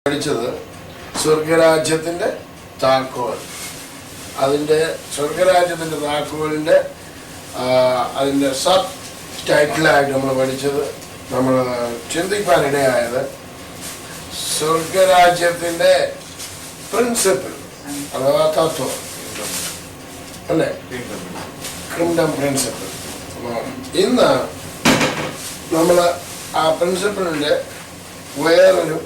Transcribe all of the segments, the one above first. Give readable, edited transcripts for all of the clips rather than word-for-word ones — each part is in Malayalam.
പഠിച്ചത് സ്വർഗരാജ്യത്തിന്റെ താക്കോൽ. അതിന്റെ സ്വർഗരാജ്യത്തിന്റെ താക്കോലിന്റെ അതിന്റെ സബ് ടൈറ്റിലായിട്ട് നമ്മൾ പഠിച്ചത്, നമ്മൾ ചിന്തിക്കാനിടയായത് സ്വർഗരാജ്യത്തിന്റെ പ്രിൻസിപ്പിൾ അഥവാ തത്വം അല്ലേ, കിങ്ഡം പ്രിൻസിപ്പിൾ. ഇന്ന് നമ്മൾ ആ പ്രിൻസിപ്പിളിന്റെ വേറൊരു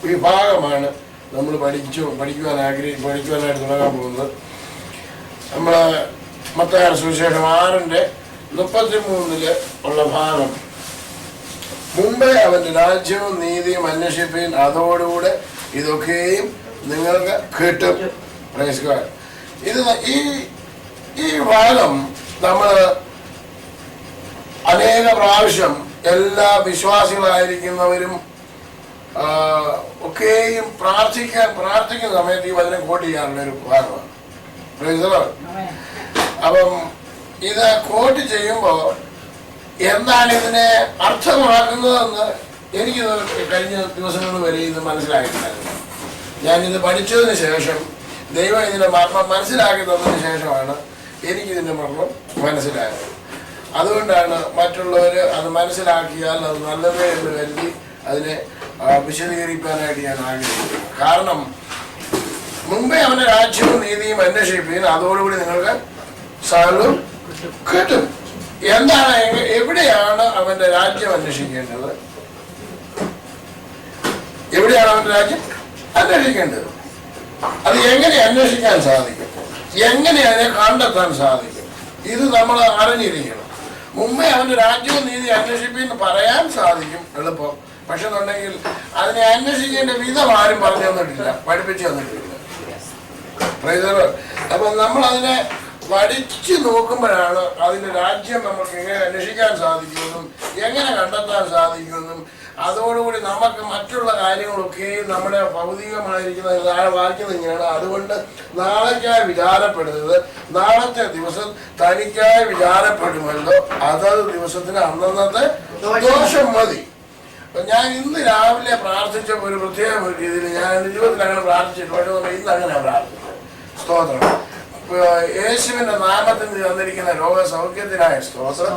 വിഭാഗമാണ് നമ്മൾ പഠിക്കുവാനായിട്ട് തുടങ്ങാൻ പോകുന്നത്. നമ്മൾ മത്തായി സുവിശേഷം 6:33 ഉള്ള ഭാഗം, മുമ്പേ അവന്റെ രാജ്യവും നീതിയും അന്വേഷിപ്പീൻ, അതോടുകൂടെ ഇതൊക്കെയും നിങ്ങൾക്ക് കിട്ടും. Praise God. ഇത് ഈ ഭാഗം നമ്മൾ അനേക പ്രാവശ്യം എല്ലാ വിശ്വാസികളായിരിക്കുന്നവരും ഒക്കെയും പ്രാർത്ഥിക്കുന്ന സമയത്ത് ഈ വചനം കോട്ട് ചെയ്യാനുള്ള ഒരു ഭാഗമാണ്. അപ്പം ഇത് കോട്ട് ചെയ്യുമ്പോൾ എന്താണ് ഇതിനെ അർത്ഥമാക്കുന്നതെന്ന് എനിക്ക് കഴിഞ്ഞ ദിവസങ്ങൾ വരെ ഇത് മനസ്സിലായിട്ടുണ്ടായിരുന്നു. ഞാനിത് പഠിച്ചതിന് ശേഷം, ദൈവം ഇതിന്റെ മർമ്മം മനസ്സിലാക്കി തന്നതിന് ശേഷമാണ് എനിക്കിതിന്റെ മർമ്മം മനസ്സിലായത്. അതുകൊണ്ടാണ് മറ്റുള്ളവർ അത് മനസ്സിലാക്കിയാൽ അത് നല്ലതേ എന്ന് കരുതി അതിനെ വിശദീകരിക്കാനായിട്ട് ഞാൻ ആഗ്രഹിക്കുന്നു. കാരണം മുമ്പേ അവന്റെ രാജ്യവും നീതിയും അന്വേഷിപ്പീൻ, അതോടുകൂടി നിങ്ങൾക്ക് സകലവും കിട്ടും. എന്താണ്, എവിടെയാണ് അവന്റെ രാജ്യം അന്വേഷിക്കേണ്ടത്? എവിടെയാണ് അവന്റെ രാജ്യം അന്വേഷിക്കേണ്ടത്? അത് എങ്ങനെ അന്വേഷിക്കാൻ സാധിക്കും? എങ്ങനെ അതിനെ കണ്ടെത്താൻ സാധിക്കും? ഇത് നമ്മൾ അറിഞ്ഞിരിക്കണം. മുമ്പേ അവന്റെ രാജ്യവും നീതി അന്വേഷിപ്പീന്ന് പറയാൻ സാധിക്കും, എളുപ്പം. പക്ഷെ എന്നുണ്ടെങ്കിൽ അതിനെ അന്വേഷിക്കേണ്ട വിധം ആരും പറഞ്ഞു തന്നിട്ടില്ല, പഠിപ്പിച്ചു തന്നിട്ടില്ല. അപ്പൊ നമ്മൾ അതിനെ പഠിച്ചു നോക്കുമ്പോഴാണ് അതിന്റെ രാജ്യം നമുക്ക് എങ്ങനെ അന്വേഷിക്കാൻ സാധിക്കുമെന്നും എങ്ങനെ കണ്ടെത്താൻ സാധിക്കുമെന്നും, അതോടുകൂടി നമുക്ക് മറ്റുള്ള കാര്യങ്ങളൊക്കെ നമ്മുടെ ഭൗതികമായിരിക്കുന്ന താഴെ വായിക്കുന്നത് ഇങ്ങനെയാണ്. അതുകൊണ്ട് നാളേക്കായി വിചാരപ്പെടുന്നത്, നാളത്തെ ദിവസം തനിക്കായി വിചാരപ്പെടുമല്ലോ, അതത് ദിവസത്തിന് അന്നന്നത്തെ ദോഷം മതി. ഞാൻ ഇന്ന് രാവിലെ പ്രാർത്ഥിച്ച ഒരു പ്രത്യേക രീതിയിൽ ഞാൻ എൻ്റെ ജീവിതത്തിൽ അങ്ങനെ പ്രാർത്ഥിച്ചിട്ട്, പക്ഷേ ഇന്ന് അങ്ങനെ പ്രാർത്ഥിച്ചത്. സ്തോത്രം. യേശുവിന്റെ നാമത്തിൽ തന്നിരിക്കുന്ന രോഗസൗഖ്യത്തിനായ സ്തോത്രം.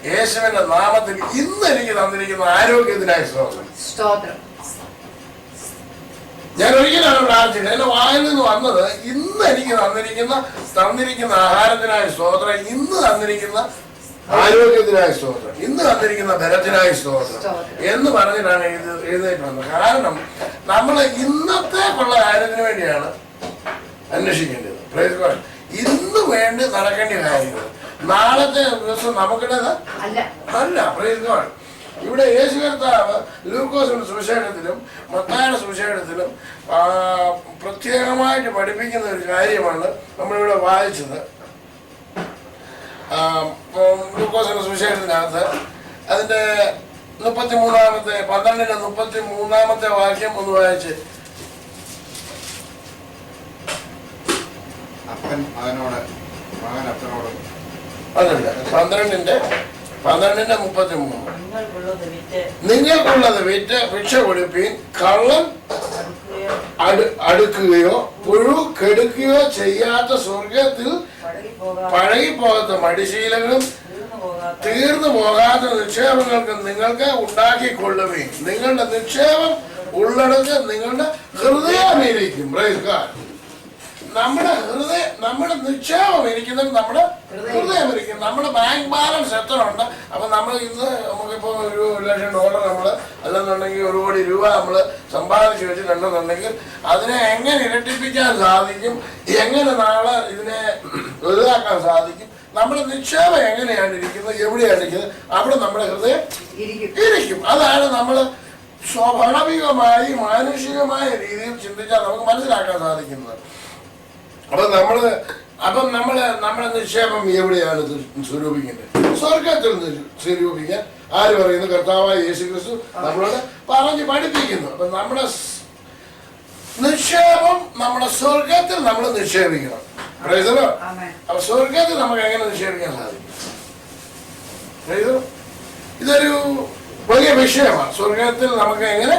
യേശുവിന്റെ നാമത്തിൽ ഇന്ന് എനിക്ക് തന്നിരിക്കുന്ന ആരോഗ്യത്തിനായ സ്തോത്രം. ഞാൻ ഒരിക്കലാണ് പ്രാർത്ഥിച്ചത്. എന്റെ വായിൽ നിന്ന് വന്നത് ഇന്ന് എനിക്ക് തന്നിരിക്കുന്ന ആഹാരത്തിനായ സ്തോത്രം, ഇന്ന് തന്നിരിക്കുന്ന ആരോഗ്യത്തിനായ സ്തോത്രം, ഇന്ന് തന്നിരിക്കുന്ന ബലത്തിനായ സ്തോത്രം എന്ന് പറഞ്ഞിട്ടാണ് എഴുന്നേറ്റ് വന്നത്. കാരണം നമ്മൾ ഇന്നത്തേക്കുള്ള കാര്യത്തിന് വേണ്ടിയാണ് അന്വേഷിക്കേണ്ടത്. Praise God. ഇന്ന് വേണ്ടി നടക്കേണ്ട കാര്യങ്ങൾ നാളത്തെ ദിവസം നമുക്കിടത് അല്ല. Praise God. ഇവിടെ യേശു കർത്താവ് ലൂക്കോസിന്റെ സുവിശേഷത്തിലും മത്തായിയുടെ സുവിശേഷത്തിലും പ്രത്യേകമായിട്ട് പഠിപ്പിക്കുന്ന ഒരു കാര്യമാണ് നമ്മളിവിടെ വായിച്ചത്. ലൂക്കോസിന്റെ സുവിശേഷത്തിനകത്ത് അതിന്റെ 12:33 വാക്യം ഒന്ന് വായിച്ച്. അതല്ല, 12:33 നിങ്ങൾക്കുള്ളത് വിറ്റ് ഭിക്ഷ കൊടുപ്പീൻ, കള്ളൻ അടുക്കുകയോ പുഴു കെടുക്കുകയോ ചെയ്യാത്ത സ്വർഗത്തിൽ പഴകിപ്പോകാത്ത മടിശീലങ്ങളും തീർന്നു പോകാത്ത നിക്ഷേപങ്ങൾക്ക് നിങ്ങൾക്ക് ഉണ്ടാക്കിക്കൊള്ളുവീൻ. നിങ്ങളുടെ നിക്ഷേപം ഉള്ളിടത്ത് നിങ്ങളുടെ ഹൃദയമിരിക്കും. നമ്മുടെ നിക്ഷേപം ഇരിക്കുന്നത് നമ്മുടെ ഹൃദയം ഇരിക്കും. നമ്മുടെ ബാങ്ക് ബാലൻസ് എത്ര ഉണ്ട്? അപ്പൊ നമ്മൾ ഇന്ന് നമുക്കിപ്പോ $1,00,000 നമ്മൾ അല്ലെന്നുണ്ടെങ്കിൽ 1 കോടി രൂപ നമ്മൾ സമ്പാദിച്ചു വെച്ചിട്ടുണ്ടെന്നുണ്ടെങ്കിൽ അതിനെ എങ്ങനെ ഇരട്ടിപ്പിക്കാൻ സാധിക്കും, എങ്ങനെ നാളെ ഇതിനെ വലുതാക്കാൻ സാധിക്കും? നമ്മുടെ നിക്ഷേപം എങ്ങനെയാണ് ഇരിക്കുന്നത്, എവിടെയാണ് ഇരിക്കുന്നത്, അവിടെ നമ്മുടെ ഹൃദയം ഇരിക്കും. അതാണ് നമ്മൾ സ്വാഭാവികമായി മാനുഷികമായ രീതിയിൽ ചിന്തിച്ചാൽ നമുക്ക് മനസ്സിലാക്കാൻ സാധിക്കുന്നത്. അപ്പം നമ്മുടെ നിക്ഷേപം എവിടെയാണ് സ്വരൂപിക്കേണ്ടത്? സ്വർഗത്തിൽ സ്വരൂപിക്കാൻ ആര് പറയുന്നു? കർത്താവായ യേശുക്രിസ്തു നമ്മളോട് പറഞ്ഞ് പഠിപ്പിക്കുന്നു. അപ്പൊ നമ്മുടെ നിക്ഷേപം നമ്മുടെ സ്വർഗത്തിൽ നമ്മൾ നിക്ഷേപിക്കണം. അപ്പൊ സ്വർഗത്തിൽ നമുക്ക് എങ്ങനെ നിക്ഷേപിക്കാൻ സാധിക്കും? ഇതൊരു വലിയ വിഷയമാണ്. സ്വർഗത്തിൽ നമുക്ക് എങ്ങനെ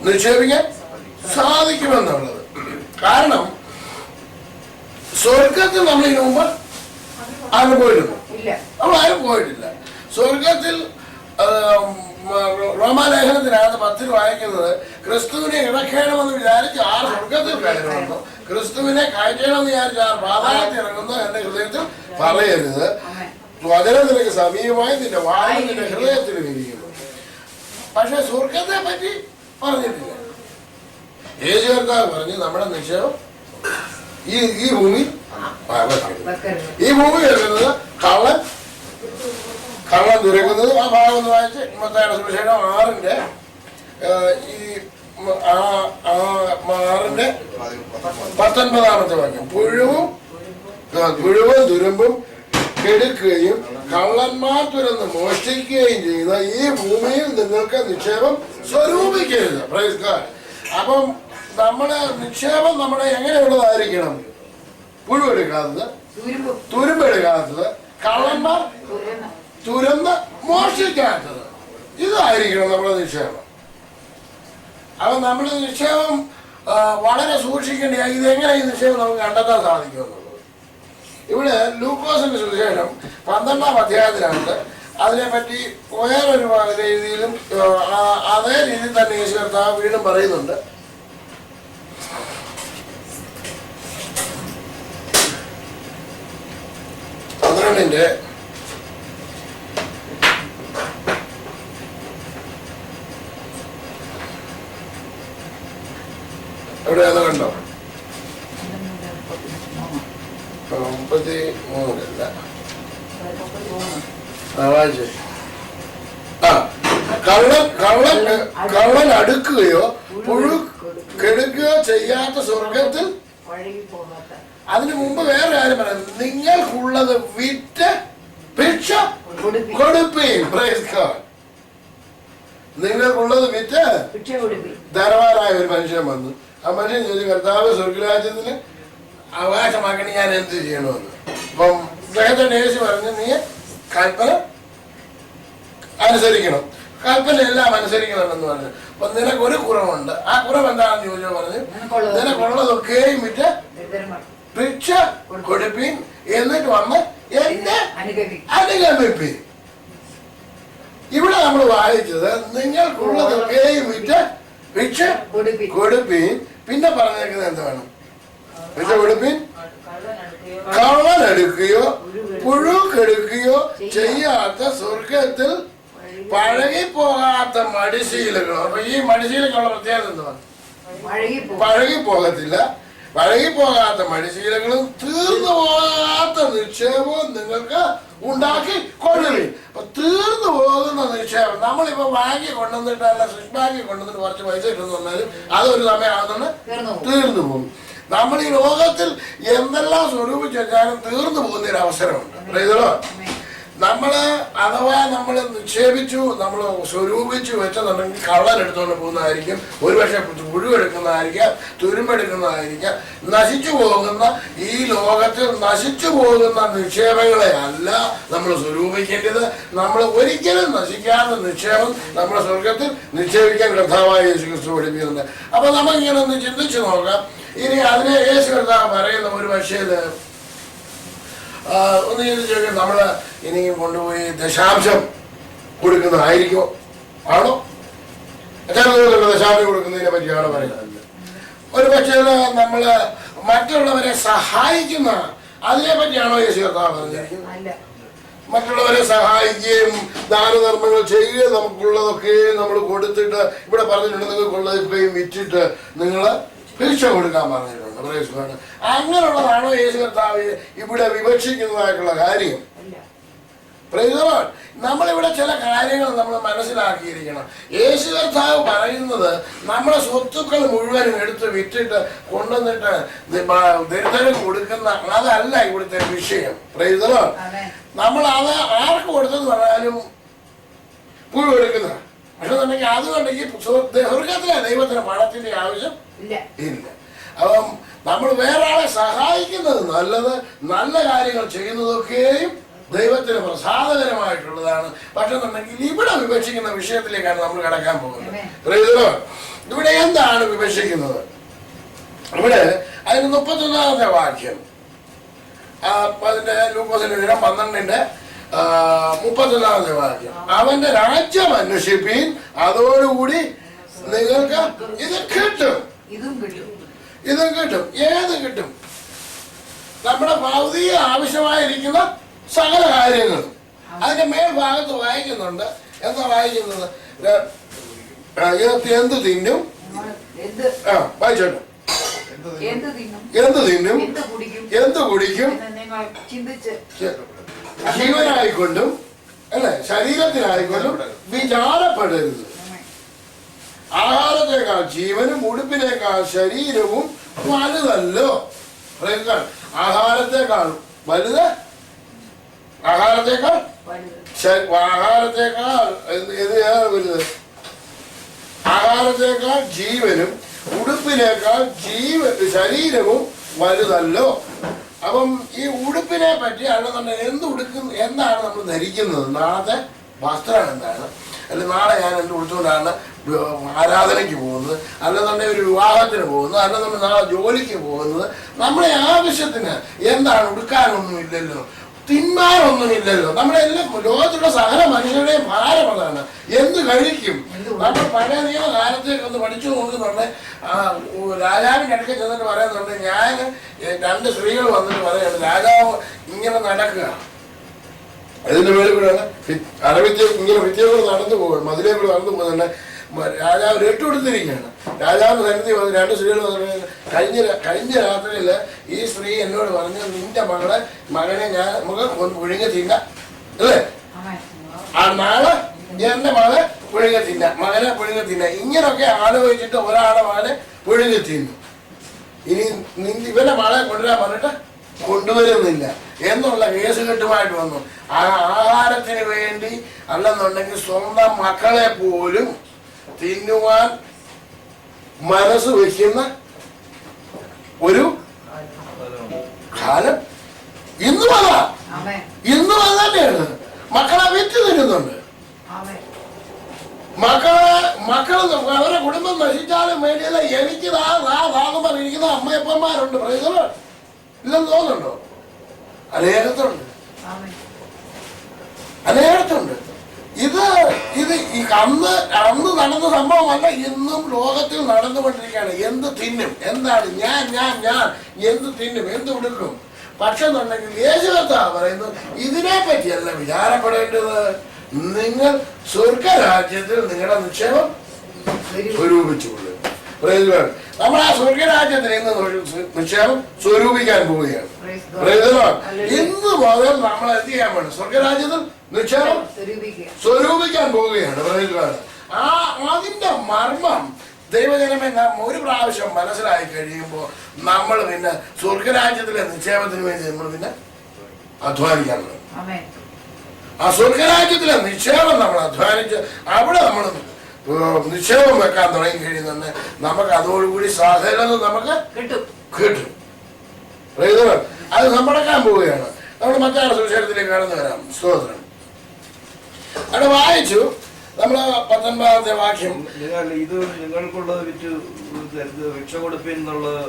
നിക്ഷേപിക്കാൻ സാധിക്കുമെന്നുള്ളത്. കാരണം സ്വർഗത്തിൽ നമ്മൾ ഇതിനു മുമ്പ് ആരും പോയിരുന്നു, നമ്മൾ ആരും പോയിട്ടില്ല. സ്വർഗത്തിൽ റോമാലേഖനത്തിനകത്ത് 10 വായിക്കുന്നത് ക്രിസ്തുവിനെ ഇറക്കണമെന്ന് വിചാരിച്ച് ആർ സ്വർഗത്തിൽ കയറുന്നു, ക്രിസ്തുവിനെ കയറ്റണമെന്ന് വിചാരിച്ച് ആർ പാതാളത്തിൽ ഇറങ്ങുന്നു എന്റെ ഹൃദയത്തിൽ പറയരുത്. വചനം നിനക്ക് സമീപമായി നിന്റെ വായു നിന്റെ ഹൃദയത്തിൽ വിരിക്കുന്നു. പക്ഷെ സ്വർഗത്തെ പറ്റി പറഞ്ഞിട്ടില്ല. യേശു കർത്താവ് പറഞ്ഞു നമ്മുടെ നിശ്ചയം ഈ ഭൂമി വെക്കുന്നത് കള്ളൻ തുരക്കുന്നത്. ആ ഭാഗം ഒന്ന് വായിച്ച് മത്തായിയുടെ സുവിശേഷം 6-ന്റെ 19 വാക്യം. പുഴുവും തുരുമ്പും കെടുക്കുകയും കള്ളന്മാർ തുരന്ന് മോഷ്ടിക്കുകയും ചെയ്യുന്ന ഈ ഭൂമിയിൽ നിങ്ങൾക്ക് നിക്ഷേപം സ്വരൂപിക്കരുത്. Praise God. അപ്പം നമ്മുടെ നിക്ഷേപം നമ്മുടെ എങ്ങനെയുള്ളതായിരിക്കണം? പുഴുവെടുക്കാത്തത്, തുരുമ്പെടുക്കാത്തത്, കള്ളന്മാർ തുരന്ന് മോഷ്ടിക്കാത്തത്, ഇതായിരിക്കണം നമ്മുടെ നിക്ഷേപം. അപ്പൊ നമ്മുടെ നിക്ഷേപം വളരെ സൂക്ഷിക്കേണ്ട. ഇതെങ്ങനെ ഈ നിക്ഷേപം നമുക്ക് കണ്ടെത്താൻ സാധിക്കുമെന്നുള്ളത് ഇവിടെ ലൂക്കോസിന്റെ സുവിശേഷം 12-ാം അധ്യായത്തിനകത്ത് അതിനെപ്പറ്റി വേറൊരു രീതിയിലും അതേ രീതിയിൽ തന്നെ യേശു കർത്താവ് വീണ്ടും പറയുന്നുണ്ട്. ന്റെ എവിടെയാന്ന് കണ്ടോ? 33-ല്ല. കള്ളൻ അടുക്കുകയോ പുഴു കെടുക്കുകയോ ചെയ്യാത്ത സ്വർഗത്തിൽ. അതിനു മുമ്പ് വേറെ കാര്യം പറയാം. നിങ്ങൾക്കുള്ളത് വിറ്റ് ഭിക്ഷ കൊടുപ്പീൻ. Praise God. നിങ്ങൾക്കുള്ളത് വിറ്റ് ധനവാനായ ഒരു മനുഷ്യൻ വന്നു. ആ മനുഷ്യൻ ചോദിച്ചു, കർത്താവ് സ്വർഗരാജ്യത്തിന് അവകാശമാക്കണി ഞാൻ എന്ത് ചെയ്യണമെന്ന്. അപ്പം അദ്ദേഹത്തിന്റെ യേശു പറഞ്ഞു, നീ കൽപ്പന അനുസരിക്കണം. കൽപ്പന എല്ലാം അനുസരിക്കണമെന്ന് പറഞ്ഞു. അപ്പൊ നിനക്കൊരു കുറവുണ്ട്. ആ കുറവ് എന്താണെന്ന് ചോദിച്ചോ പറഞ്ഞു, നിനക്കുള്ളതൊക്കെയും വിറ്റ് ഭിക്ഷ കൊടുപ്പീൻ, എന്നിട്ട് വന്ന് എന്നെ അനുഗമിപ്പീൻ. ഇവിടെ നമ്മൾ വായിച്ചത് നിങ്ങൾക്കുള്ളതൊക്കെയും വിറ്റ് ഭിക്ഷ കൊടുപ്പീൻ. പിന്നെ പറഞ്ഞേക്കുന്നത് എന്താണ്? ഭിക്ഷ കൊടുപ്പീൻ, കള്ളൻ എടുക്കുകയോ പുഴു കെടുക്കുകയോ ചെയ്യാത്ത സ്വർഗത്തിൽ പഴകിപ്പോകാത്ത മടിശീലകളോ. അപ്പൊ ഈ മടിശീലക്കുള്ള പ്രത്യേകത എന്താണ്? പഴകിപ്പോകത്തില്ല. പഴകിപ്പോകാത്ത മടിശീലങ്ങളും തീർന്നു പോകാത്ത നിക്ഷേപവും നിങ്ങൾക്ക് ഉണ്ടാക്കി കൊള്ളുകയും. അപ്പൊ തീർന്നു പോകുന്ന നിക്ഷേപം നമ്മളിപ്പോ ബാങ്കിൽ കൊണ്ടുവന്നിട്ട് അല്ല സ്വിസ് ബാങ്കിൽ കൊണ്ടുവന്നിട്ട് കുറച്ച് പൈസ ഇട്ടെന്ന് പറഞ്ഞാലും അതൊരു സമയമാകുന്ന തീർന്നു പോകും. നമ്മൾ ഈ ലോകത്തിൽ എന്തെല്ലാം സ്വരൂപിച്ച് വെച്ചാലും തീർന്നു പോകുന്ന ഒരു അവസരമുണ്ട്. അറിയതോ? നമ്മള് അഥവാ നമ്മൾ നിക്ഷേപിച്ചു, നമ്മൾ സ്വരൂപിച്ചു വെച്ചെന്നുണ്ടെങ്കിൽ കള്ളൻ എടുത്തുകൊണ്ട് പോകുന്നതായിരിക്കും, ഒരുപക്ഷെ പുഴുവെടുക്കുന്നതായിരിക്കാം, തുരുമ്പെടുക്കുന്നതായിരിക്കാം. നശിച്ചു പോകുന്ന ഈ ലോകത്തിൽ നശിച്ചു പോകുന്ന നിക്ഷേപങ്ങളെ അല്ല നമ്മൾ സ്വരൂപിക്കേണ്ടത്. നമ്മൾ ഒരിക്കലും നശിക്കാത്ത നിക്ഷേപം നമ്മുടെ സ്വർഗത്തിൽ നിക്ഷേപിക്കാൻ കർത്താവായ യേശു ക്രിസ്തു പഠിപ്പിക്കുന്നുണ്ട്. അപ്പൊ നമുക്കിങ്ങനെ ഒന്ന് ചിന്തിച്ചു നോക്കാം. ഇനി അതിനെ യേശു കർത്താവ് പറയുന്ന ഒരു പക്ഷേല് ഒന്ന് ചോദിച്ചു, നമ്മള് ഇനി കൊണ്ടുപോയി ദശാംശം കൊടുക്കുന്നതായിരിക്കുമോ? ആണോ? ദശാംശം കൊടുക്കുന്നതിനെ പറ്റിയാണോ പറയുന്നത്? ഒരു പക്ഷേ നമ്മള് മറ്റുള്ളവരെ സഹായിക്കുന്ന അതിനെ പറ്റിയാണോ യേശു കർത്താവ് പറഞ്ഞിരിക്കുന്നത്? മറ്റുള്ളവരെ സഹായിക്കുകയും ദാനധർമ്മങ്ങൾ ചെയ്യുകയും നമുക്കുള്ളതൊക്കെ നമ്മൾ കൊടുത്തിട്ട്, ഇവിടെ പറഞ്ഞിട്ടുണ്ട് നിങ്ങൾക്കുള്ളതൊക്കെയും വിറ്റിട്ട് നിങ്ങൾ ഭിക്ഷ കൊടുക്കാൻ പറഞ്ഞിട്ടുണ്ട്. അങ്ങനെയുള്ളതാണോ യേശു കർത്താവ് ഇവിടെ വിവക്ഷിക്കുന്നതായിട്ടുള്ള കാര്യം? നമ്മളിവിടെ ചില കാര്യങ്ങൾ നമ്മൾ മനസ്സിലാക്കിയിരിക്കണം. യേശു കർത്താവ് പറയുന്നത് നമ്മുടെ സ്വത്തുക്കൾ മുഴുവനും എടുത്ത് വിറ്റിട്ട് കൊണ്ടുവന്നിട്ട് ദരിദ്രന് കൊടുക്കുന്ന അതല്ല ഇവിടുത്തെ വിഷയം. നമ്മൾ അത് ആർക്ക് കൊടുത്തെന്ന് പറഞ്ഞാലും പുഴുവെടുക്കുന്ന. പക്ഷെ എന്നുണ്ടെങ്കിൽ അതുകൊണ്ടെങ്കിൽ സ്വർഗത്തിലെ ദൈവത്തിന് പണത്തിന്റെ ആവശ്യം ഇല്ല. അപ്പം നമ്മൾ വേറെ ആളെ സഹായിക്കുന്നത് നല്ലത്, നല്ല കാര്യങ്ങൾ ചെയ്യുന്നതൊക്കെയും ദൈവത്തിന് പ്രസാദകരമായിട്ടുള്ളതാണ്. പക്ഷെ എന്നുണ്ടെങ്കിൽ ഇവിടെ വിവക്ഷിക്കുന്ന വിഷയത്തിലേക്കാണ് നമ്മൾ കടക്കാൻ പോകുന്നത്. ഇവിടെ എന്താണ് വിമർശിക്കുന്നത്? ഇവിടെ അതിന് 31-ാമത്തെ വാക്യം, അതിന്റെ ലൂക്കോസിന്റെ വിവരം 12-ന്റെ 31-ാമത്തെ വാക്യം. അവന്റെ രാജ്യം അന്വേഷിപ്പീൻ, അതോടുകൂടി നിങ്ങൾക്ക് ഇത് കിട്ടും. ഇതും കിട്ടും. ഏത് കിട്ടും? നമ്മുടെ ഭൗതിക ആവശ്യമായിരിക്കുന്ന സകല കാര്യങ്ങളും. അതിന്റെ മേൽഭാഗത്ത് വായിക്കുന്നുണ്ട്. എന്താ വായിക്കുന്നത്? എന്ത് തിന്നും, വായിച്ചോട്ടെ. എന്ത് തിന്നും, എന്ത് കുടിക്കും, ജീവനായിക്കൊണ്ടും അല്ലെ ശരീരത്തിനായിക്കൊണ്ടും വിചാരപ്പെടരുത്. ആഹാരത്തെക്കാൾ ജീവനും ഉടുപ്പിനേക്കാൾ ശരീരവും വലുതല്ലോ. ആഹാരത്തെക്കാൾ വലുത്, ആഹാരത്തെക്കാൾ വലുത്, ആഹാരത്തെക്കാൾ ജീവനും ഉടുപ്പിനേക്കാൾ ശരീരവും വലുതല്ലോ. അപ്പം ഈ ഉടുപ്പിനെ പറ്റി അല്ലെന്നുണ്ടെങ്കിൽ എന്താണ് നമ്മൾ ധരിക്കുന്നത്? നാളത്തെ വസ്ത്രം എന്താണ്? അല്ലെങ്കിൽ നാളെ ഞാൻ എന്ത് ഉടുത്തുകൊണ്ടാണ് ആരാധനയ്ക്ക് പോകുന്നത്, അല്ലെന്നുണ്ടെങ്കിൽ ഒരു വിവാഹത്തിന് പോകുന്നത്, അല്ലെന്നുണ്ടെങ്കിൽ നാളെ ജോലിക്ക് പോകുന്നത്? നമ്മുടെ ആവശ്യത്തിന് എന്താണ്? ഉടുക്കാനൊന്നും ഇല്ലല്ലോ, തിന്മാനൊന്നുമില്ലല്ലോ. നമ്മുടെ എല്ലാം ലോകത്തുള്ള സകല മനുഷ്യരുടെയും ഭാരം അതാണ്. എന്ത് കഴിക്കും? നമ്മൾ പഴയ നിയമ കാലത്തേക്ക് ഒന്ന് പഠിച്ചു നോക്കുന്നുണ്ട്. രാജാവിൻ്റെ അടുക്കൽ ചെന്നിട്ട് പറയുന്നുണ്ട്, ഞാൻ 2 സ്ത്രീകൾ വന്നിട്ട് പറയുന്നത് രാജാവ് ഇങ്ങനെ നടക്കുക, അതിന്റെ മേളിൽ കൂടെയാണ് അരവിദ്യ ഇങ്ങനെ വിദ്യകൾ നടന്നു പോകും, മതിലേക്കൂടെ നടന്നു പോകുന്നുണ്ട്. രാജാവ് രട്ടുകൊടുത്തിരിക്കുകയാണ്. രാജാവിന്റെ സന്നിധി വന്ന് 2 സ്ത്രീകൾ വന്നിട്ട് കഴിഞ്ഞ രാത്രിയിൽ ഈ സ്ത്രീ എന്നോട് പറഞ്ഞു, നിന്റെ മകനെ ഞാൻ നമുക്ക് പുഴുങ്ങി തിന്ന അല്ലേ, നാളെ എന്റെ മകനെ പുഴുങ്ങി തിന്ന, മകനെ പുഴുങ്ങി തിന്ന. ഇങ്ങനൊക്കെ ആലോചിച്ചിട്ട് ഒരാളെ മകനെ പുഴുങ്ങി തിന്നു. ഇനി ഇവന്റെ മകളെ കൊണ്ടുവരാൻ പറഞ്ഞിട്ട് കൊണ്ടുവരുന്നില്ല എന്നുള്ള കേസ് കെട്ടുമായിട്ട് വന്നു. ആ ആഹാരത്തിന് വേണ്ടി അല്ലെന്നുണ്ടെങ്കിൽ സ്വന്തം മക്കളെ പോലും തിന്നുവാൻ മനസ്സ് വയ്ക്കുന്ന ഒരു കാലം ഇന്നും അതാ, ഇന്നും അത് തന്നെയാണ്. മക്കളെ വിറ്റ് തിന്നുന്നുണ്ട്. മക്കള് അവരെ കുടുംബം നശിച്ചാലും വേണ്ടിയല്ല, എനിക്ക് താകുമ്പോൾ ഇരിക്കുന്ന അമ്മയപ്പന്മാരുണ്ട്. ഇല്ലെന്ന് തോന്നുന്നുണ്ടോ? അനേകത്തുണ്ട്. ഇത് അന്ന് നടന്ന സംഭവമല്ല, ഇന്നും ലോകത്തിൽ നടന്നുകൊണ്ടിരിക്കുകയാണ്. എന്ത് തിന്നും, എന്താണ് ഞാൻ എന്ത് തിന്നും, എന്ത് ഉടുക്കും? പക്ഷെ എന്നുണ്ടെങ്കിൽ യേശു കർത്താവ് പറയുന്നു, ഇതിനെ പറ്റിയല്ല വിചാരപ്പെടേണ്ടത്. നിങ്ങൾ സ്വർഗരാജ്യത്തിൽ നിങ്ങളുടെ നിക്ഷേപം സ്വരൂപിച്ചുകൊള്ളുക. നമ്മൾ ആ സ്വർഗരാജ്യത്തിൽ ഇന്ന് നിക്ഷേപം സ്വരൂപിക്കാൻ പോവുകയാണ്. ഇന്ന് മുതൽ നമ്മൾ എന്ത് ചെയ്യാൻ വേണം? സ്വർഗരാജ്യത്തിൽ നിക്ഷേപം സ്വരൂപിക്കാൻ പോവുകയാണ്. അതിന്റെ മർമ്മം ദൈവജനമേ നാം ഒരു പ്രാവശ്യം മനസ്സിലായി കഴിയുമ്പോൾ നമ്മൾ പിന്നെ സ്വർഗരാജ്യത്തിലെ നിക്ഷേപത്തിന് വേണ്ടി നമ്മൾ പിന്നെ അധ്വാനിക്കാൻ തുടങ്ങും. ആ സ്വർഗരാജ്യത്തിലെ നിക്ഷേപം നമ്മൾ അധ്വാനിച്ച് അവിടെ നമ്മൾ നിക്ഷേപം വെക്കാൻ തുടങ്ങി കഴിയുന്നുണ്ട്. നമുക്ക് അതോടുകൂടി സാധനങ്ങൾ നമുക്ക് കിട്ടും. അത് നമ്മളെക്കാൻ പോവുകയാണ്. നമ്മൾ മറ്റാണ് സുവിശേഷത്തിലേക്ക് കടന്നു വരാം. സ്തോത്രം. അവിടെ വായിച്ചു നമ്മൾ 19-ാമത്തെ വാക്യം, ഇത് നിങ്ങൾക്കുള്ളത് വിറ്റ് ഭിക്ഷ കൊടുപ്പിൻ എന്നുള്ളത്